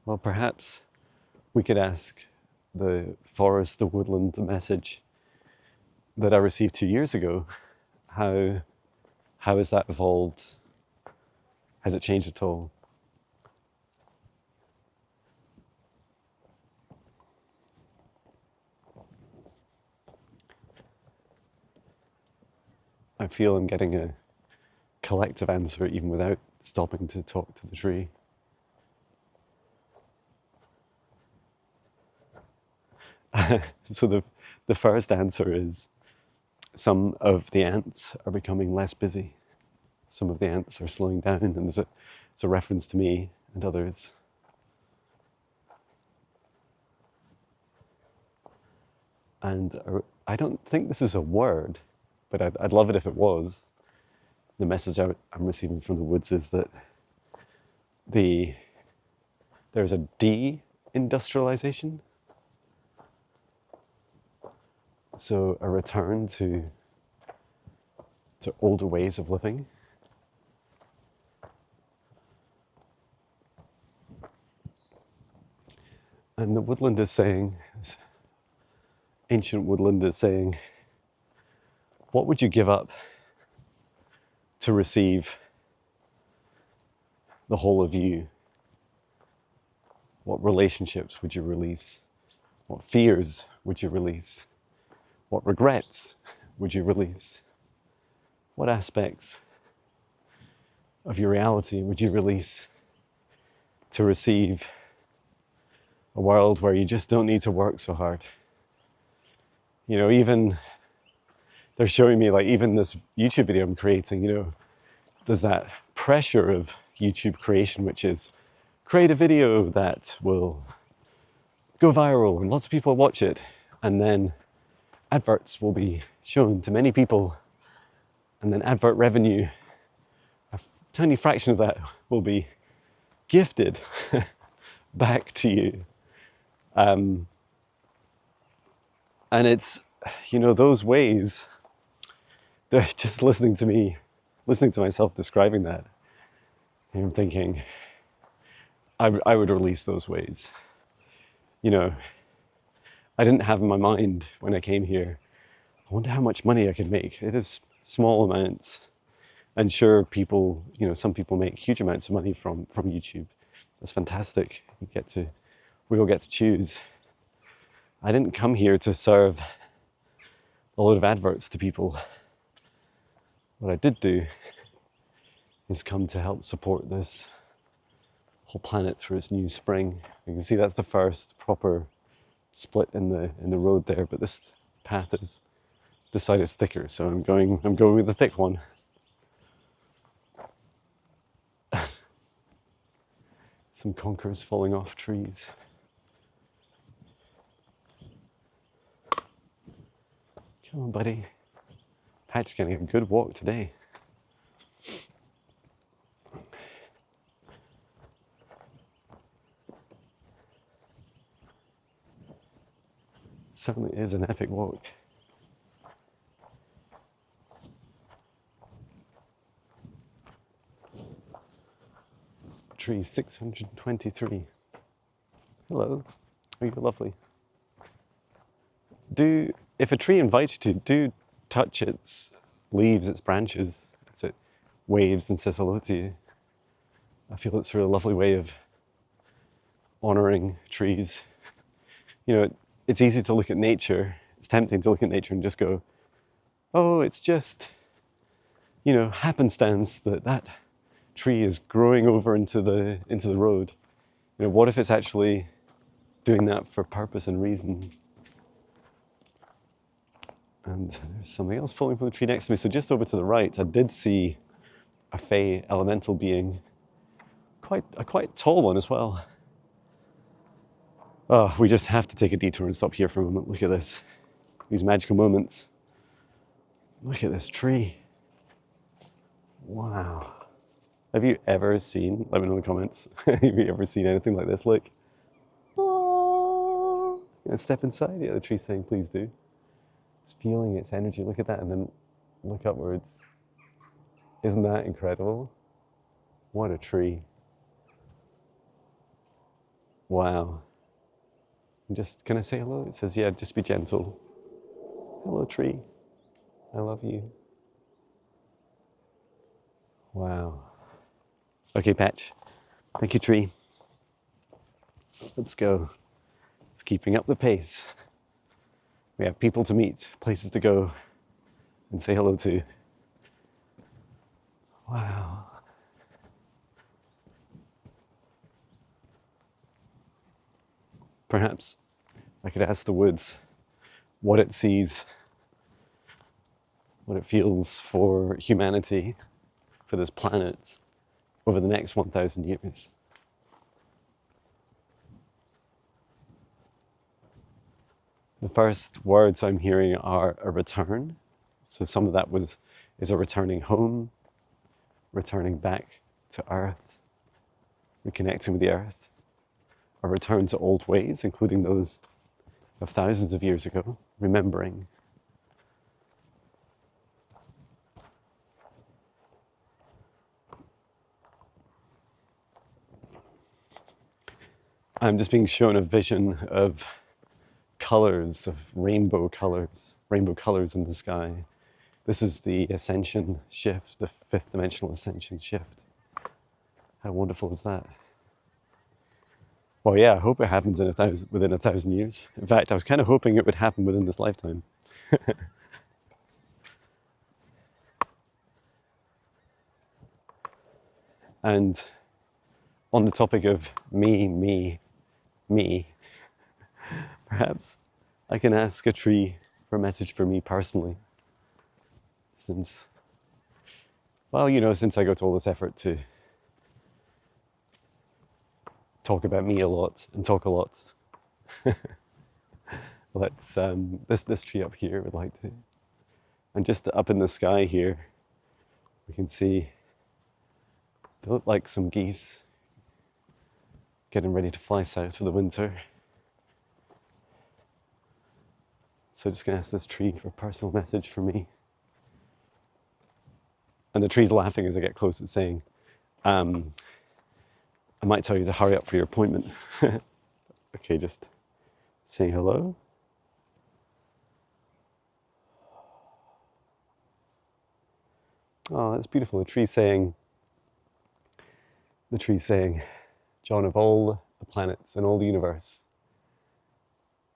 well, perhaps we could ask the forest, the woodland, the message that I received 2 years ago. How has that evolved? Has it changed at all? I feel I'm getting a collective answer even without stopping to talk to the tree. So the first answer is some of the ants are becoming less busy. Some of the ants are slowing down, and it's a reference to me and others. And I don't think this is a word, but I'd love it if it was. The message I'm receiving from the woods is that there's a de-industrialization. So a return to older ways of living. And the woodland is saying, this ancient woodland is saying, what would you give up to receive the whole of you? What relationships would you release? What fears would you release? What regrets would you release? What aspects of your reality would you release to receive a world where you just don't need to work so hard? You know, even they're showing me, like, even this YouTube video I'm creating, you know, there's that pressure of YouTube creation, which is create a video that will go viral and lots of people watch it, and then adverts will be shown to many people, and then advert revenue, a tiny fraction of that will be gifted back to you. And it's, you know, those ways, they're just listening to myself describing that, and I'm thinking, I would release those ways. You know, I didn't have in my mind when I came here, I wonder how much money I could make. It is small amounts. And sure, people, you know, some people make huge amounts of money from YouTube. That's fantastic. We all get to choose. I didn't come here to serve a load of adverts to people. What I did do is come to help support this whole planet through its new spring. You can see that's the first proper split in the road there, but this path is beside its thicker, so I'm going with the thick one. Some conkers falling off trees. Come on, buddy. Pat's getting a good walk today. Certainly is an epic walk. Tree 623. Hello. Oh, you're lovely. If a tree invites you to, do touch its leaves, its branches, as it waves and says hello to you. I feel it's a really lovely way of honoring trees. You know, it's easy to look at nature. It's tempting to look at nature and just go, oh, it's just, you know, happenstance that tree is growing over into the road. You know, what if it's actually doing that for purpose and reason? And there's something else falling from the tree next to me. So just over to the right, I did see a fey elemental being, a quite tall one as well. Oh, we just have to take a detour and stop here for a moment. Look at this, these magical moments. Look at this tree. Wow. Have you ever seen, let me know in the comments, have you ever seen anything like this? Look. Oh, you know, step inside. Yeah, the tree's saying, please do. It's feeling its energy. Look at that, and then look upwards. Isn't that incredible? What a tree. Wow. And just, can I say hello? It says, yeah, just be gentle. Hello, tree. I love you. Wow. Okay, Patch. Thank you, tree. Let's go. It's keeping up the pace. We have people to meet, places to go, and say hello to. Wow. Perhaps I could ask the woods what it sees, what it feels for humanity, for this planet, over the next 1,000 years. The first words I'm hearing are a return. So some of that is a returning home, returning back to Earth, reconnecting with the Earth, a return to old ways, including those of thousands of years ago, remembering. I'm just being shown a vision of colors, of rainbow colors in the sky. This is the ascension shift, the fifth dimensional ascension shift. How wonderful is that? Well, yeah, I hope it happens within 1,000 years. In fact, I was kind of hoping it would happen within this lifetime. And on the topic of me, perhaps I can ask a tree for a message for me personally. Since, well, since I go to all this effort to talk about me a lot and talk a lot, let's, this tree up here would like to. And just up in the sky here, we can see, they look like some geese getting ready to fly south for the winter. So just gonna ask this tree for a personal message for me. And the tree's laughing as I get close to saying, I might tell you to hurry up for your appointment. Okay, just saying hello. Oh, that's beautiful. The tree saying, John, of all the planets in all the universe,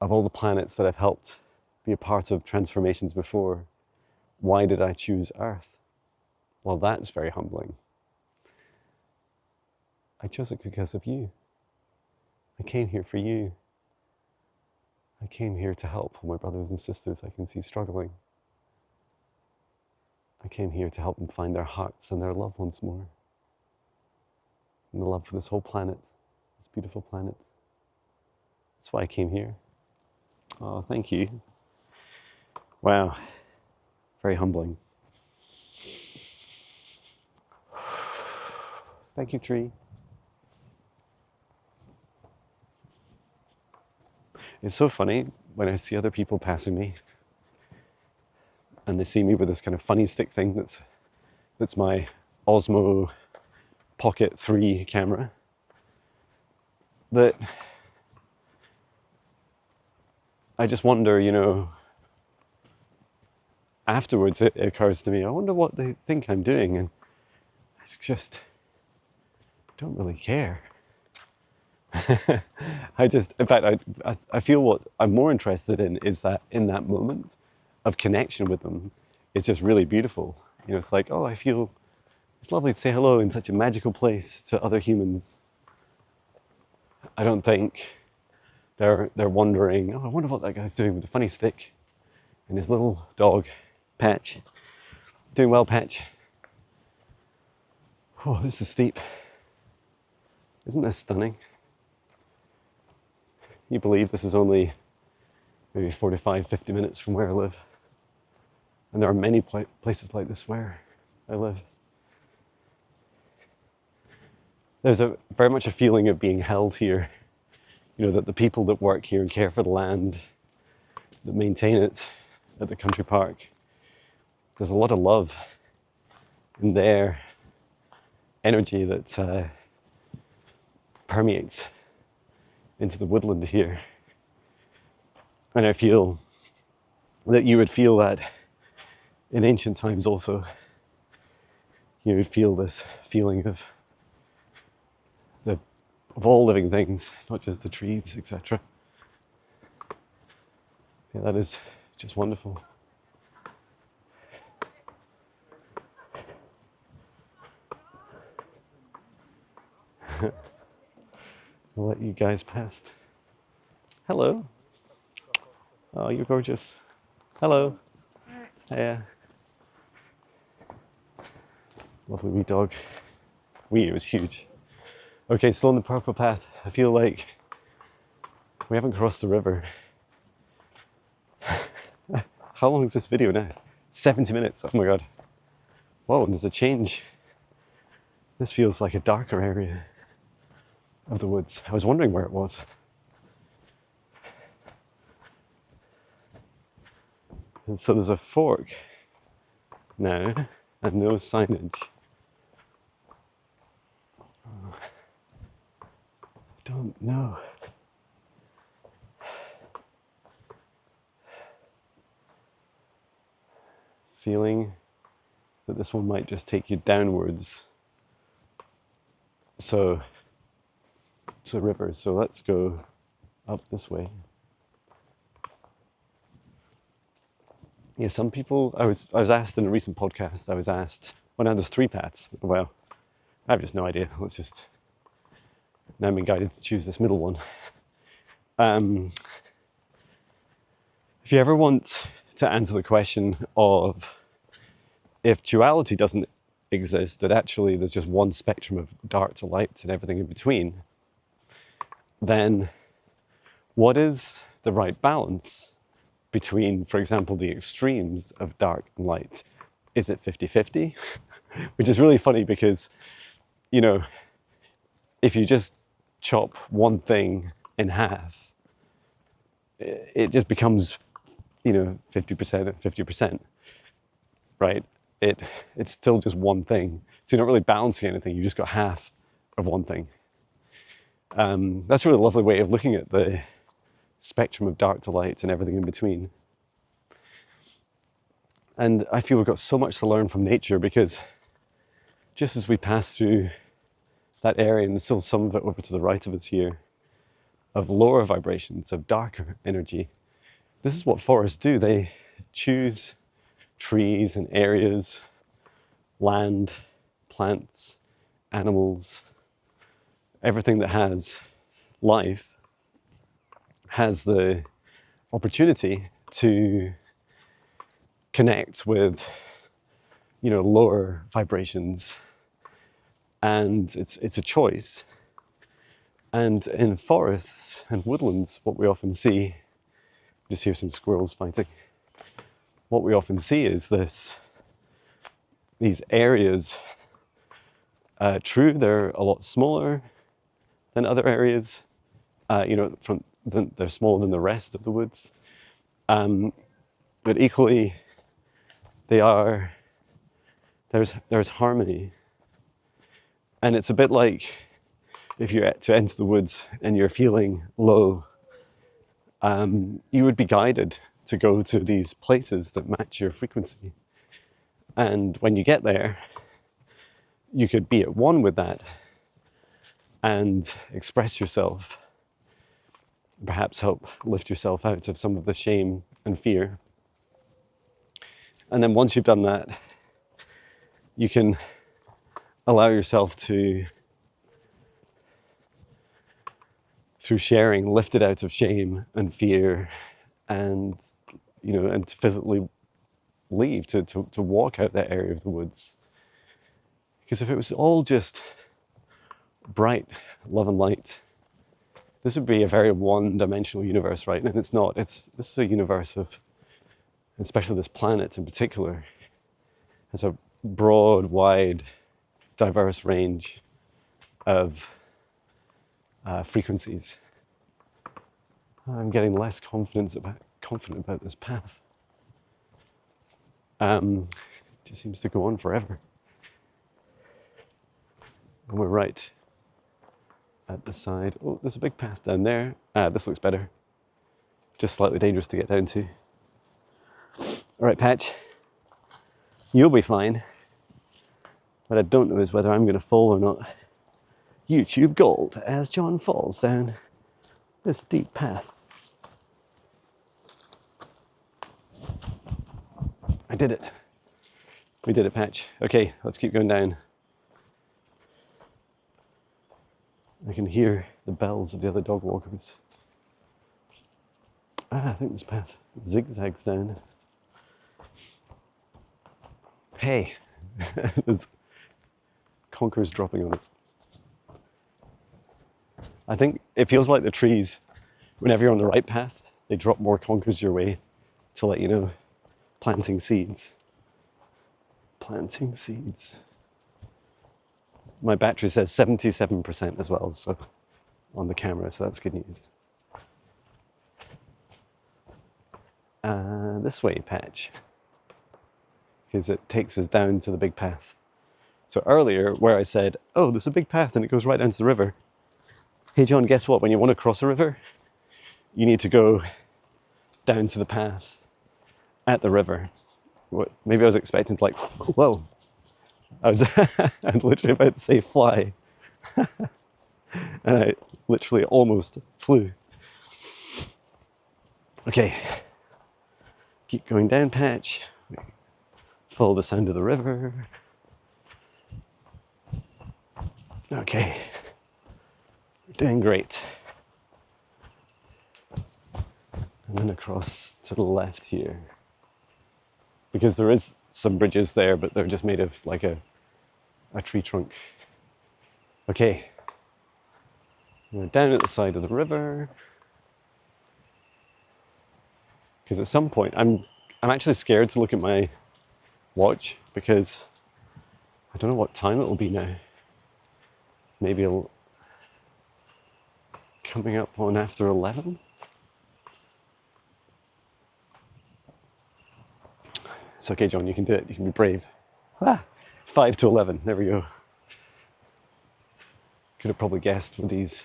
of all the planets that I've helped be a part of transformations before, why did I choose Earth? Well, that's very humbling. I chose it because of you. I came here for you. I came here to help my brothers and sisters I can see struggling. I came here to help them find their hearts and their love once more. And the love for this whole planet, this beautiful planet. That's why I came here. Oh, thank you. Wow. Very humbling. Thank you, tree. It's so funny when I see other people passing me and they see me with this kind of funny stick thing that's my Osmo Pocket 3 camera, that I just wonder, afterwards it occurs to me, I wonder what they think I'm doing, and I just don't really care. In fact, I feel what I'm more interested in is that in that moment of connection with them, it's just really beautiful. It's like, oh, I feel it's lovely to say hello in such a magical place to other humans. I don't think they're wondering, oh, I wonder what that guy's doing with the funny stick and his little dog, Patch. Doing well, Patch. Oh, this is steep. Isn't this stunning? You believe this is only maybe 45, 50 minutes from where I live. And there are many places like this where I live. There's very much a feeling of being held here. That the people that work here and care for the land, that maintain it at the country park, there's a lot of love in their energy that permeates into the woodland here. And I feel that you would feel that in ancient times also. You would feel this feeling of all living things, not just the trees, etc. Yeah, that is just wonderful. I'll let you guys past. Hello. Oh, you're gorgeous. Hello. Yeah. Lovely wee dog. It was huge. Okay, still on the purple path. I feel like we haven't crossed the river. How long is this video now? 70 minutes. Oh my god. Whoa, and there's a change. This feels like a darker area of the woods. I was wondering where it was. And so there's a fork now and no signage. I don't know. Feeling that this one might just take you downwards. So, to the river. So let's go up this way. Yeah, some people, I was asked in a recent podcast, well now there's 3 paths. Well, I have just no idea. Now I'm being guided to choose this middle one. If you ever want to answer the question of if duality doesn't exist, that actually there's just one spectrum of dark to light and everything in between, then what is the right balance between, for example, the extremes of dark and light? Is it 50-50? Which is really funny because, you know, if you just chop one thing in half, it just becomes, 50% and 50%, right? It's still just one thing. So you're not really balancing anything, you just got half of one thing. That's a really lovely way of looking at the spectrum of dark to light and everything in between. And I feel we've got so much to learn from nature, because just as we pass through that area, and there's still some of it over to the right of us here, of lower vibrations, of darker energy, this is what forests do. They choose trees and areas, land, plants, animals, everything that has life has the opportunity to connect with, lower vibrations, and it's a choice. And in forests and woodlands, what we often see, just hear some squirrels fighting. What we often see is these areas. True, they're a lot smaller than other areas. They're smaller than the rest of the woods. But equally, there's harmony. And it's a bit like if you're to enter the woods and you're feeling low, you would be guided to go to these places that match your frequency. And when you get there, you could be at one with that and express yourself, perhaps help lift yourself out of some of the shame and fear. And then once you've done that, you can allow yourself to, through sharing, lift it out of shame and fear, and and to physically leave, to walk out that area of the woods. Because if it was all just bright love and light, this would be a very one-dimensional universe, right? And it's not. This is a universe of, especially this planet in particular, has a broad, wide, diverse range of frequencies. I'm getting less confident about this path. Just seems to go on forever. And we're right at the side. Oh, there's a big path down there. This looks better. Just slightly dangerous to get down to. All right, Patch. You'll be fine. What I don't know is whether I'm going to fall or not. YouTube gold as Jon falls down this steep path. I did it. We did it, Patch. Okay, let's keep going down. I can hear the bells of the other dog walkers. I think this path zigzags down. Hey, there's conkers dropping on us. I think it feels like the trees, whenever you're on the right path, they drop more conkers your way to let you know. Planting seeds. Planting seeds. My battery says 77% as well, so on the camera, so that's good news. This way, Patch, because it takes us down to the big path. So earlier, where I said, oh, there's a big path and it goes right down to the river. Hey, Jon, guess what? When you want to cross a river, you need to go down to the path at the river. What, maybe I was expecting to, like, whoa. I was I'm literally about to say fly. And I literally almost flew. Okay. Keep going down, Patch. Follow the sound of the river. Okay. We're doing great. And then across to the left here. Because there is some bridges there, but they're just made of like a tree trunk. Okay. We're down at the side of the river. Because at some point, I'm actually scared to look at my watch because I don't know what time it'll be now. Maybe it'll coming up on after 11. It's okay, Jon, you can do it. You can be brave. 5 to 11. There we go. Could have probably guessed with these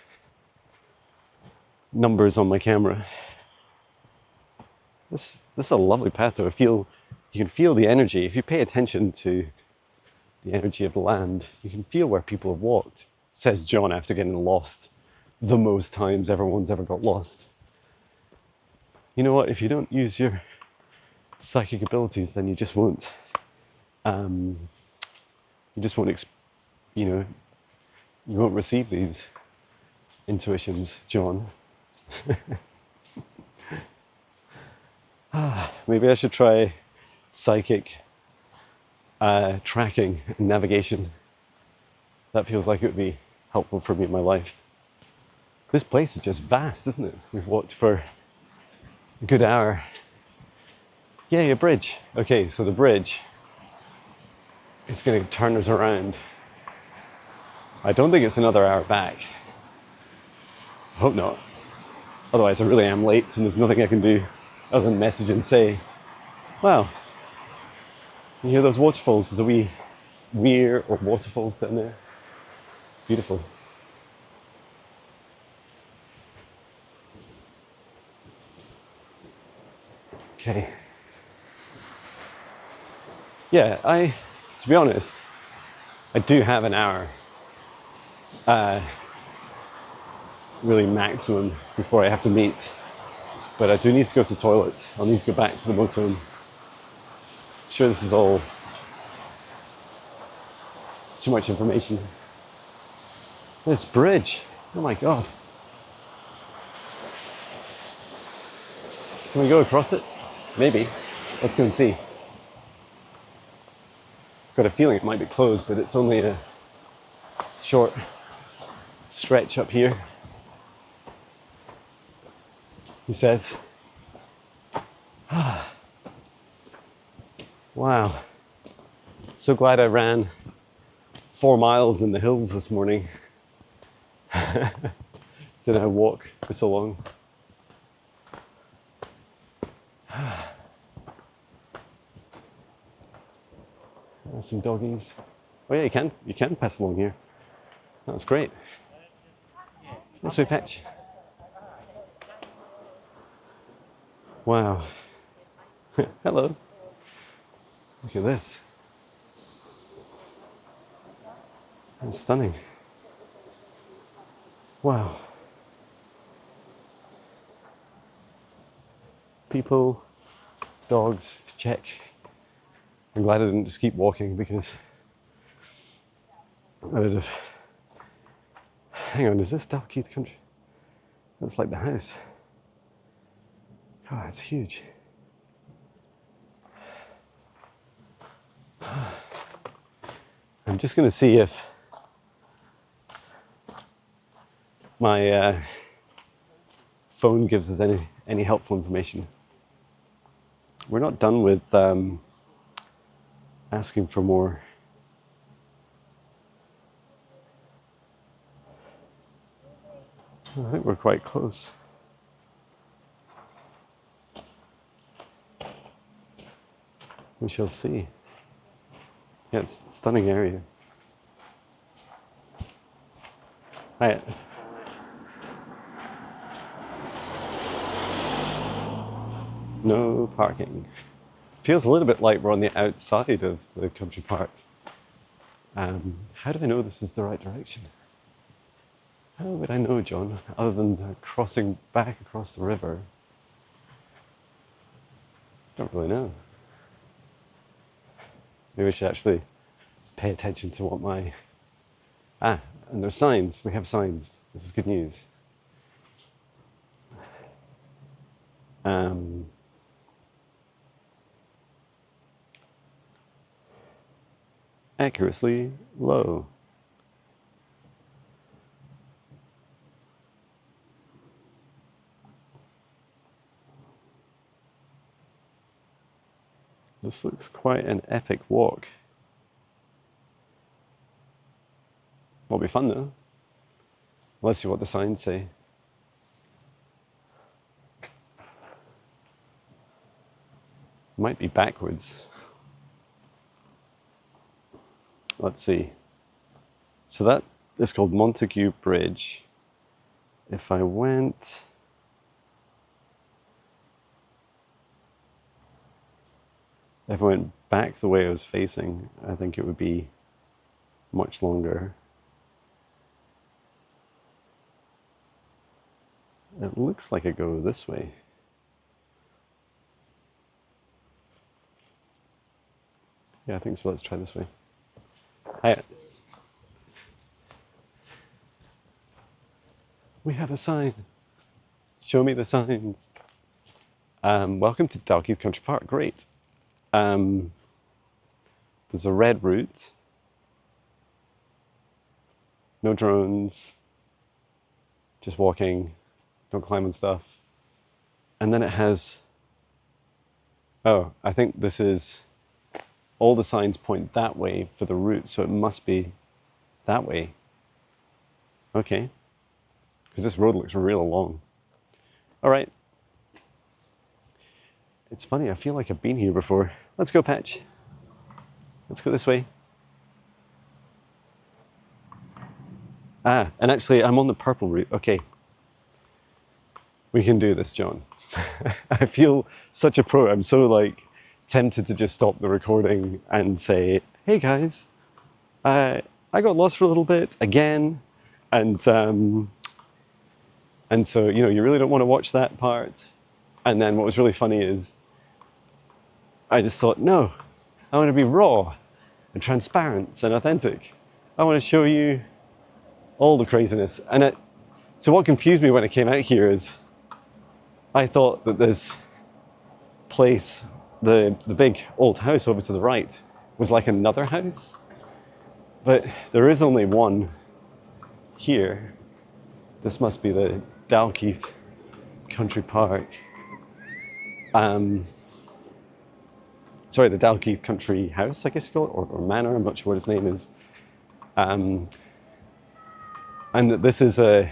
numbers on my camera. This is a lovely path though. You can feel the energy. If you pay attention to the energy of the land, you can feel where people have walked, says Jon after getting lost the most times everyone's ever got lost. You know what? If you don't use your psychic abilities, then you just won't. You won't receive these intuitions, Jon. Maybe I should try psychic tracking and navigation. That feels like it would be helpful for me in my life. This place is just vast, isn't it? We've walked for a good hour. Yay, a bridge. Okay, so the bridge is going to turn us around. I don't think it's another hour back. I hope not. Otherwise, I really am late and there's nothing I can do other than message and say, wow, you hear those waterfalls? There's a wee weir or waterfalls down there. Beautiful. Okay. Yeah, to be honest, I do have an hour, really maximum, before I have to meet. But I do need to go to the toilet. I'll need to go back to the motorhome. I'm sure this is all too much information. This bridge, oh my God. Can we go across it? Maybe. Let's go and see. Got a feeling it might be closed, but it's only a short stretch up here. He says. Wow. So glad I ran 4 miles in the hills this morning. Did I walk for so long? There's some doggies. Oh yeah, you can pass along here. That's great. This way, Patch. Wow. Hello. Look at this. It's stunning. Wow. People, dogs, check. I'm glad I didn't just keep walking because I would have... Hang on, is this Dalkeith country? That's like the house. God, it's huge. I'm just going to see if my phone gives us any helpful information. We're not done with asking for more. I think we're quite close. We shall see. Yeah, it's a stunning area. Hi. No parking. Feels a little bit like we're on the outside of the country park. How do I know this is the right direction? How would I know, John, other than crossing back across the river? Don't really know. Maybe we should actually pay attention to what my... Ah, and there's signs. We have signs. This is good news. Accuracy low. This looks quite an epic walk. Will be fun though. Let's see what the signs say. Might be backwards. Let's see. So that is called Montague Bridge. If I went... If I went back the way I was facing, I think it would be much longer. It looks like I go this way. Yeah, I think so. Let's try this way. Hi. We have a sign. Show me the signs. Welcome to Dalkeith Country Park. Great. There's a red route. No drones. Just walking. Don't climb on stuff. And then it has... Oh, I think this is... All the signs point that way for the route, so it must be that way. Okay. Because this road looks real long. All right. It's funny, I feel like I've been here before. Let's go, Patch. Let's go this way. Ah, and actually I'm on the purple route. Okay. We can do this, John. I feel such a pro. I'm so like tempted to just stop the recording and say, hey guys, I got lost for a little bit again. And so, you know, you really don't want to watch that part. And then what was really funny is I just thought, no, I want to be raw and transparent and authentic. I want to show you all the craziness. And so what confused me when I came out here is I thought that this place, the big old house over to the right, was like another house. But there is only one here. This must be the Dalkeith Country Park. Sorry, the Dalkeith Country House, I guess you call it, or Manor, I'm not sure what its name is. And this is a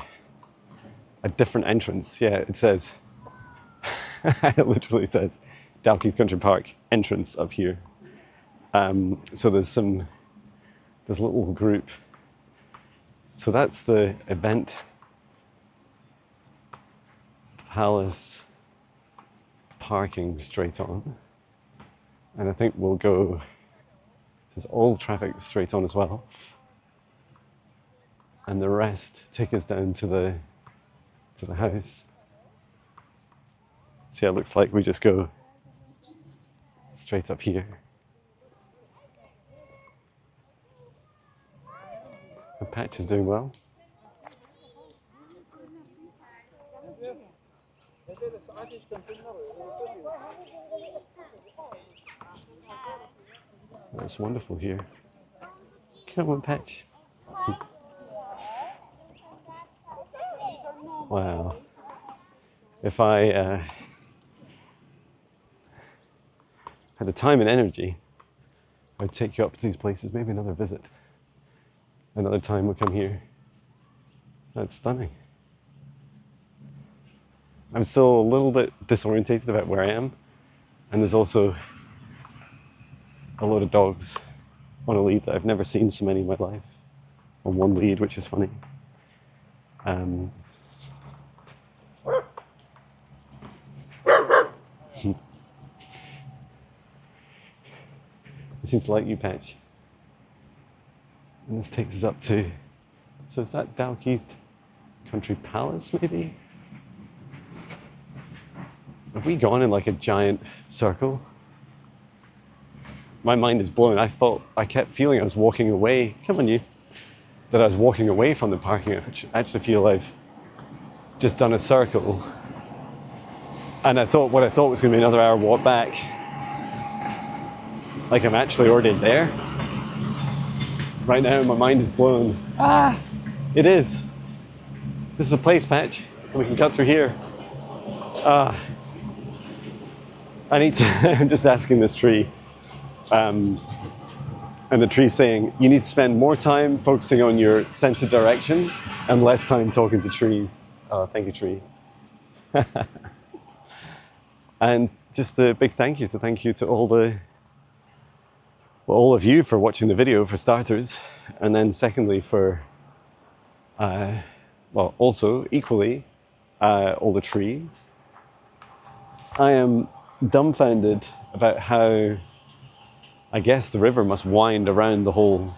different entrance. Yeah, it says, it literally says Dalkeith Country Park entrance up here. So there's a little group. So that's the event Palace parking straight on. And I think we'll go, there's all traffic straight on as well. And the rest take us down to the house. So yeah, it looks like we just go straight up here. And Patch is doing well. That's wonderful here. Come on, Patch. Wow. If I had the time and energy, I'd take you up to these places, maybe another visit. Another time we'll come here. That's stunning. I'm still a little bit disorientated about where I am, and there's also a load of dogs on a lead that I've never seen so many in my life. On one lead, which is funny. It seems to like you, Patch. And this takes us up to, so is that Dalkeith Country Palace, maybe? Have we gone in like a giant circle? My mind is blown. I kept feeling I was walking away, come on you, that I was walking away from the parking. I actually feel I've just done a circle. And what I thought was going to be another hour walk back, like I'm actually already there. Right now, my mind is blown. Ah, it is. This is a place, Patch, and we can cut through here. I need to, I'm just asking this tree, and the tree's saying, you need to spend more time focusing on your sense of direction and less time talking to trees. Oh, thank you, tree. And just a big thank you to all of you for watching the video, for starters, and then secondly for, also equally, all the trees. I am dumbfounded about how, I guess, the river must wind around the whole,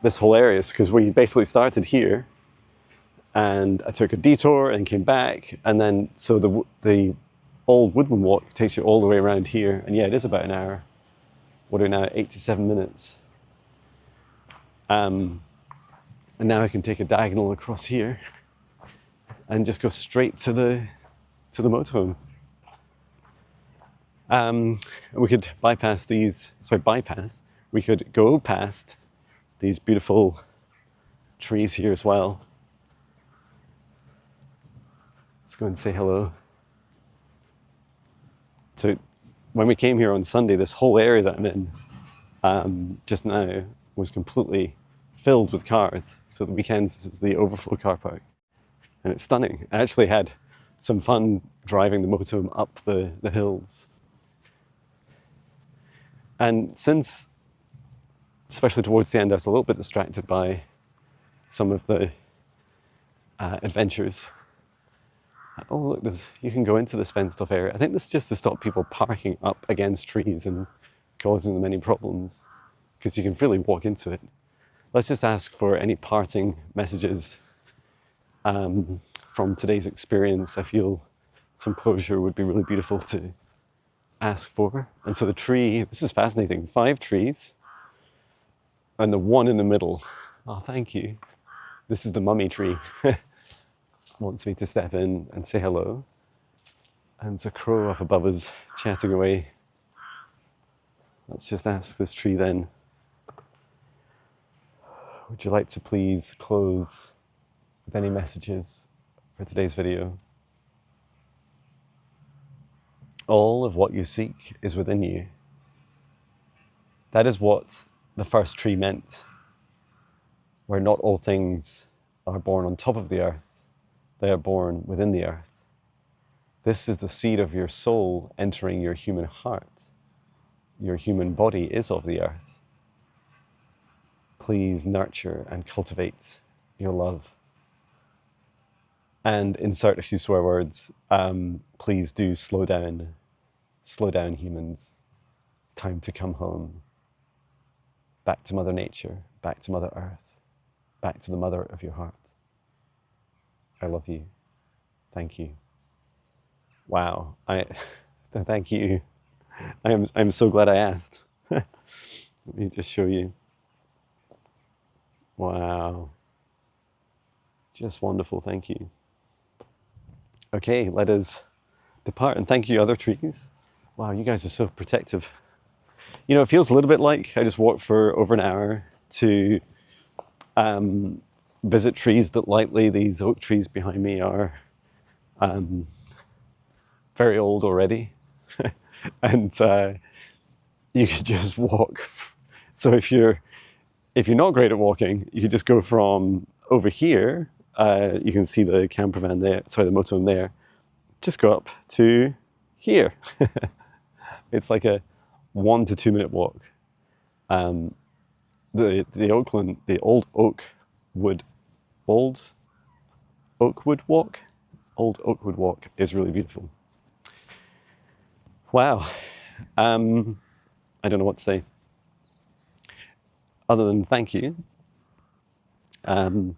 this whole area, because we basically started here, and I took a detour and came back, and then so the old woodland walk takes you all the way around here, and yeah, it is about an hour. What are we now, 87 minutes? And now I can take a diagonal across here and just go straight to the motorhome. We could we could go past these beautiful trees here as well. Let's go and say hello. So when we came here on Sunday, this whole area that I'm in just now was completely filled with cars. So the weekends, this is the overflow car park. And it's stunning. I actually had some fun driving the motorhome up the hills. And since, especially towards the end, I was a little bit distracted by some of the adventures. Oh look, you can go into this fenced off area. I think this is just to stop people parking up against trees and causing them any problems, because you can freely walk into it. Let's just ask for any parting messages from today's experience. I feel some closure would be really beautiful to ask for. And so the tree, this is fascinating, 5 trees and the one in the middle. Oh, thank you. This is the mummy tree. Wants me to step in and say hello. And there's a crow up above us chatting away. Let's just ask this tree then, would you like to please close with any messages for today's video? All of what you seek is within you. That is what the first tree meant, where not all things are born on top of the earth, they are born within the earth. This is the seed of your soul entering your human heart. Your human body is of the earth. Please nurture and cultivate your love. and insert a few swear words. Please do slow down humans. It's time to come home, back to Mother Nature, back to Mother Earth, back to the mother of your heart. I love you. Thank you. Wow, thank you. I'm so glad I asked. Let me just show you. Wow. Just wonderful, thank you. Okay, let us depart, and thank you, other trees. Wow, you guys are so protective. You know, it feels a little bit like I just walked for over an hour to visit trees that lightly, these oak trees behind me are very old already. And you could just walk. So if you're not great at walking, you could just go from over here. You can see the camper van there, sorry, the motorhome there. Just go up to here. It's like a 1 to 2 minute walk. The old oak wood walk is really beautiful. Wow. I don't know what to say other than thank you. I'll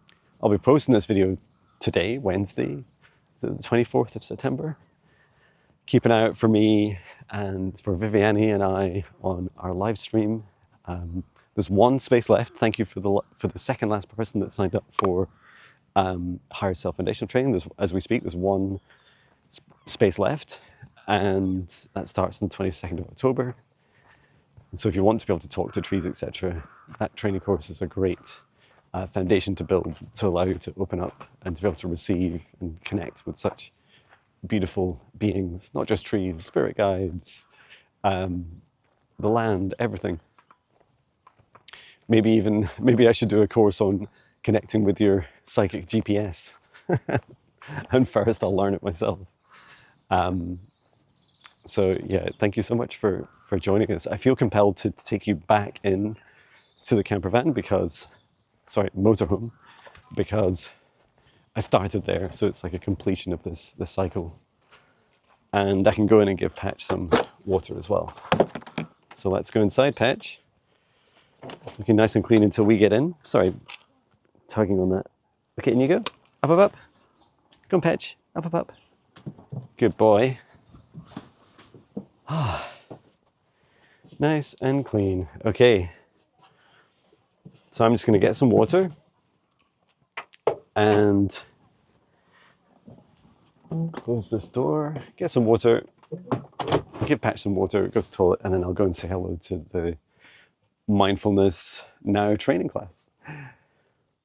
be posting this video today, Wednesday, the 24th of September. Keep an eye out for me and for Viviani and I on our live stream. There's one space left. Thank you for the second last person that signed up for Higher Self Foundational Training. As we speak, there's one space left, and that starts on the 22nd of October. And so if you want to be able to talk to trees, etc., that training course is a great foundation to build, to allow you to open up and to be able to receive and connect with such beautiful beings, not just trees, spirit guides, the land, everything. Maybe I should do a course on connecting with your psychic GPS. And first I'll learn it myself. So yeah, thank you so much for joining us. I feel compelled to take you back in to the camper van motorhome, because I started there, so it's like a completion of this cycle. And I can go in and give Patch some water as well. So let's go inside, Patch. It's looking nice and clean until we get in. Sorry, tugging on that. Okay, in you go. Up, up, up. Go on, Patch. Up, up, up. Good boy. Ah, nice and clean. Okay. So I'm just going to get some water and close this door, get some water, give Patch some water, go to the toilet, and then I'll go and say hello to the Mindfulness Now training class.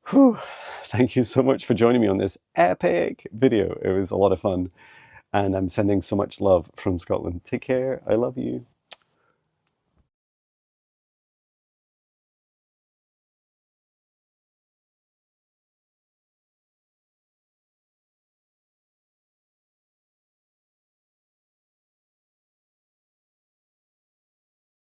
Whew. Thank you so much for joining me on this epic video. It was a lot of fun, and I'm sending so much love from Scotland. Take care. I love you.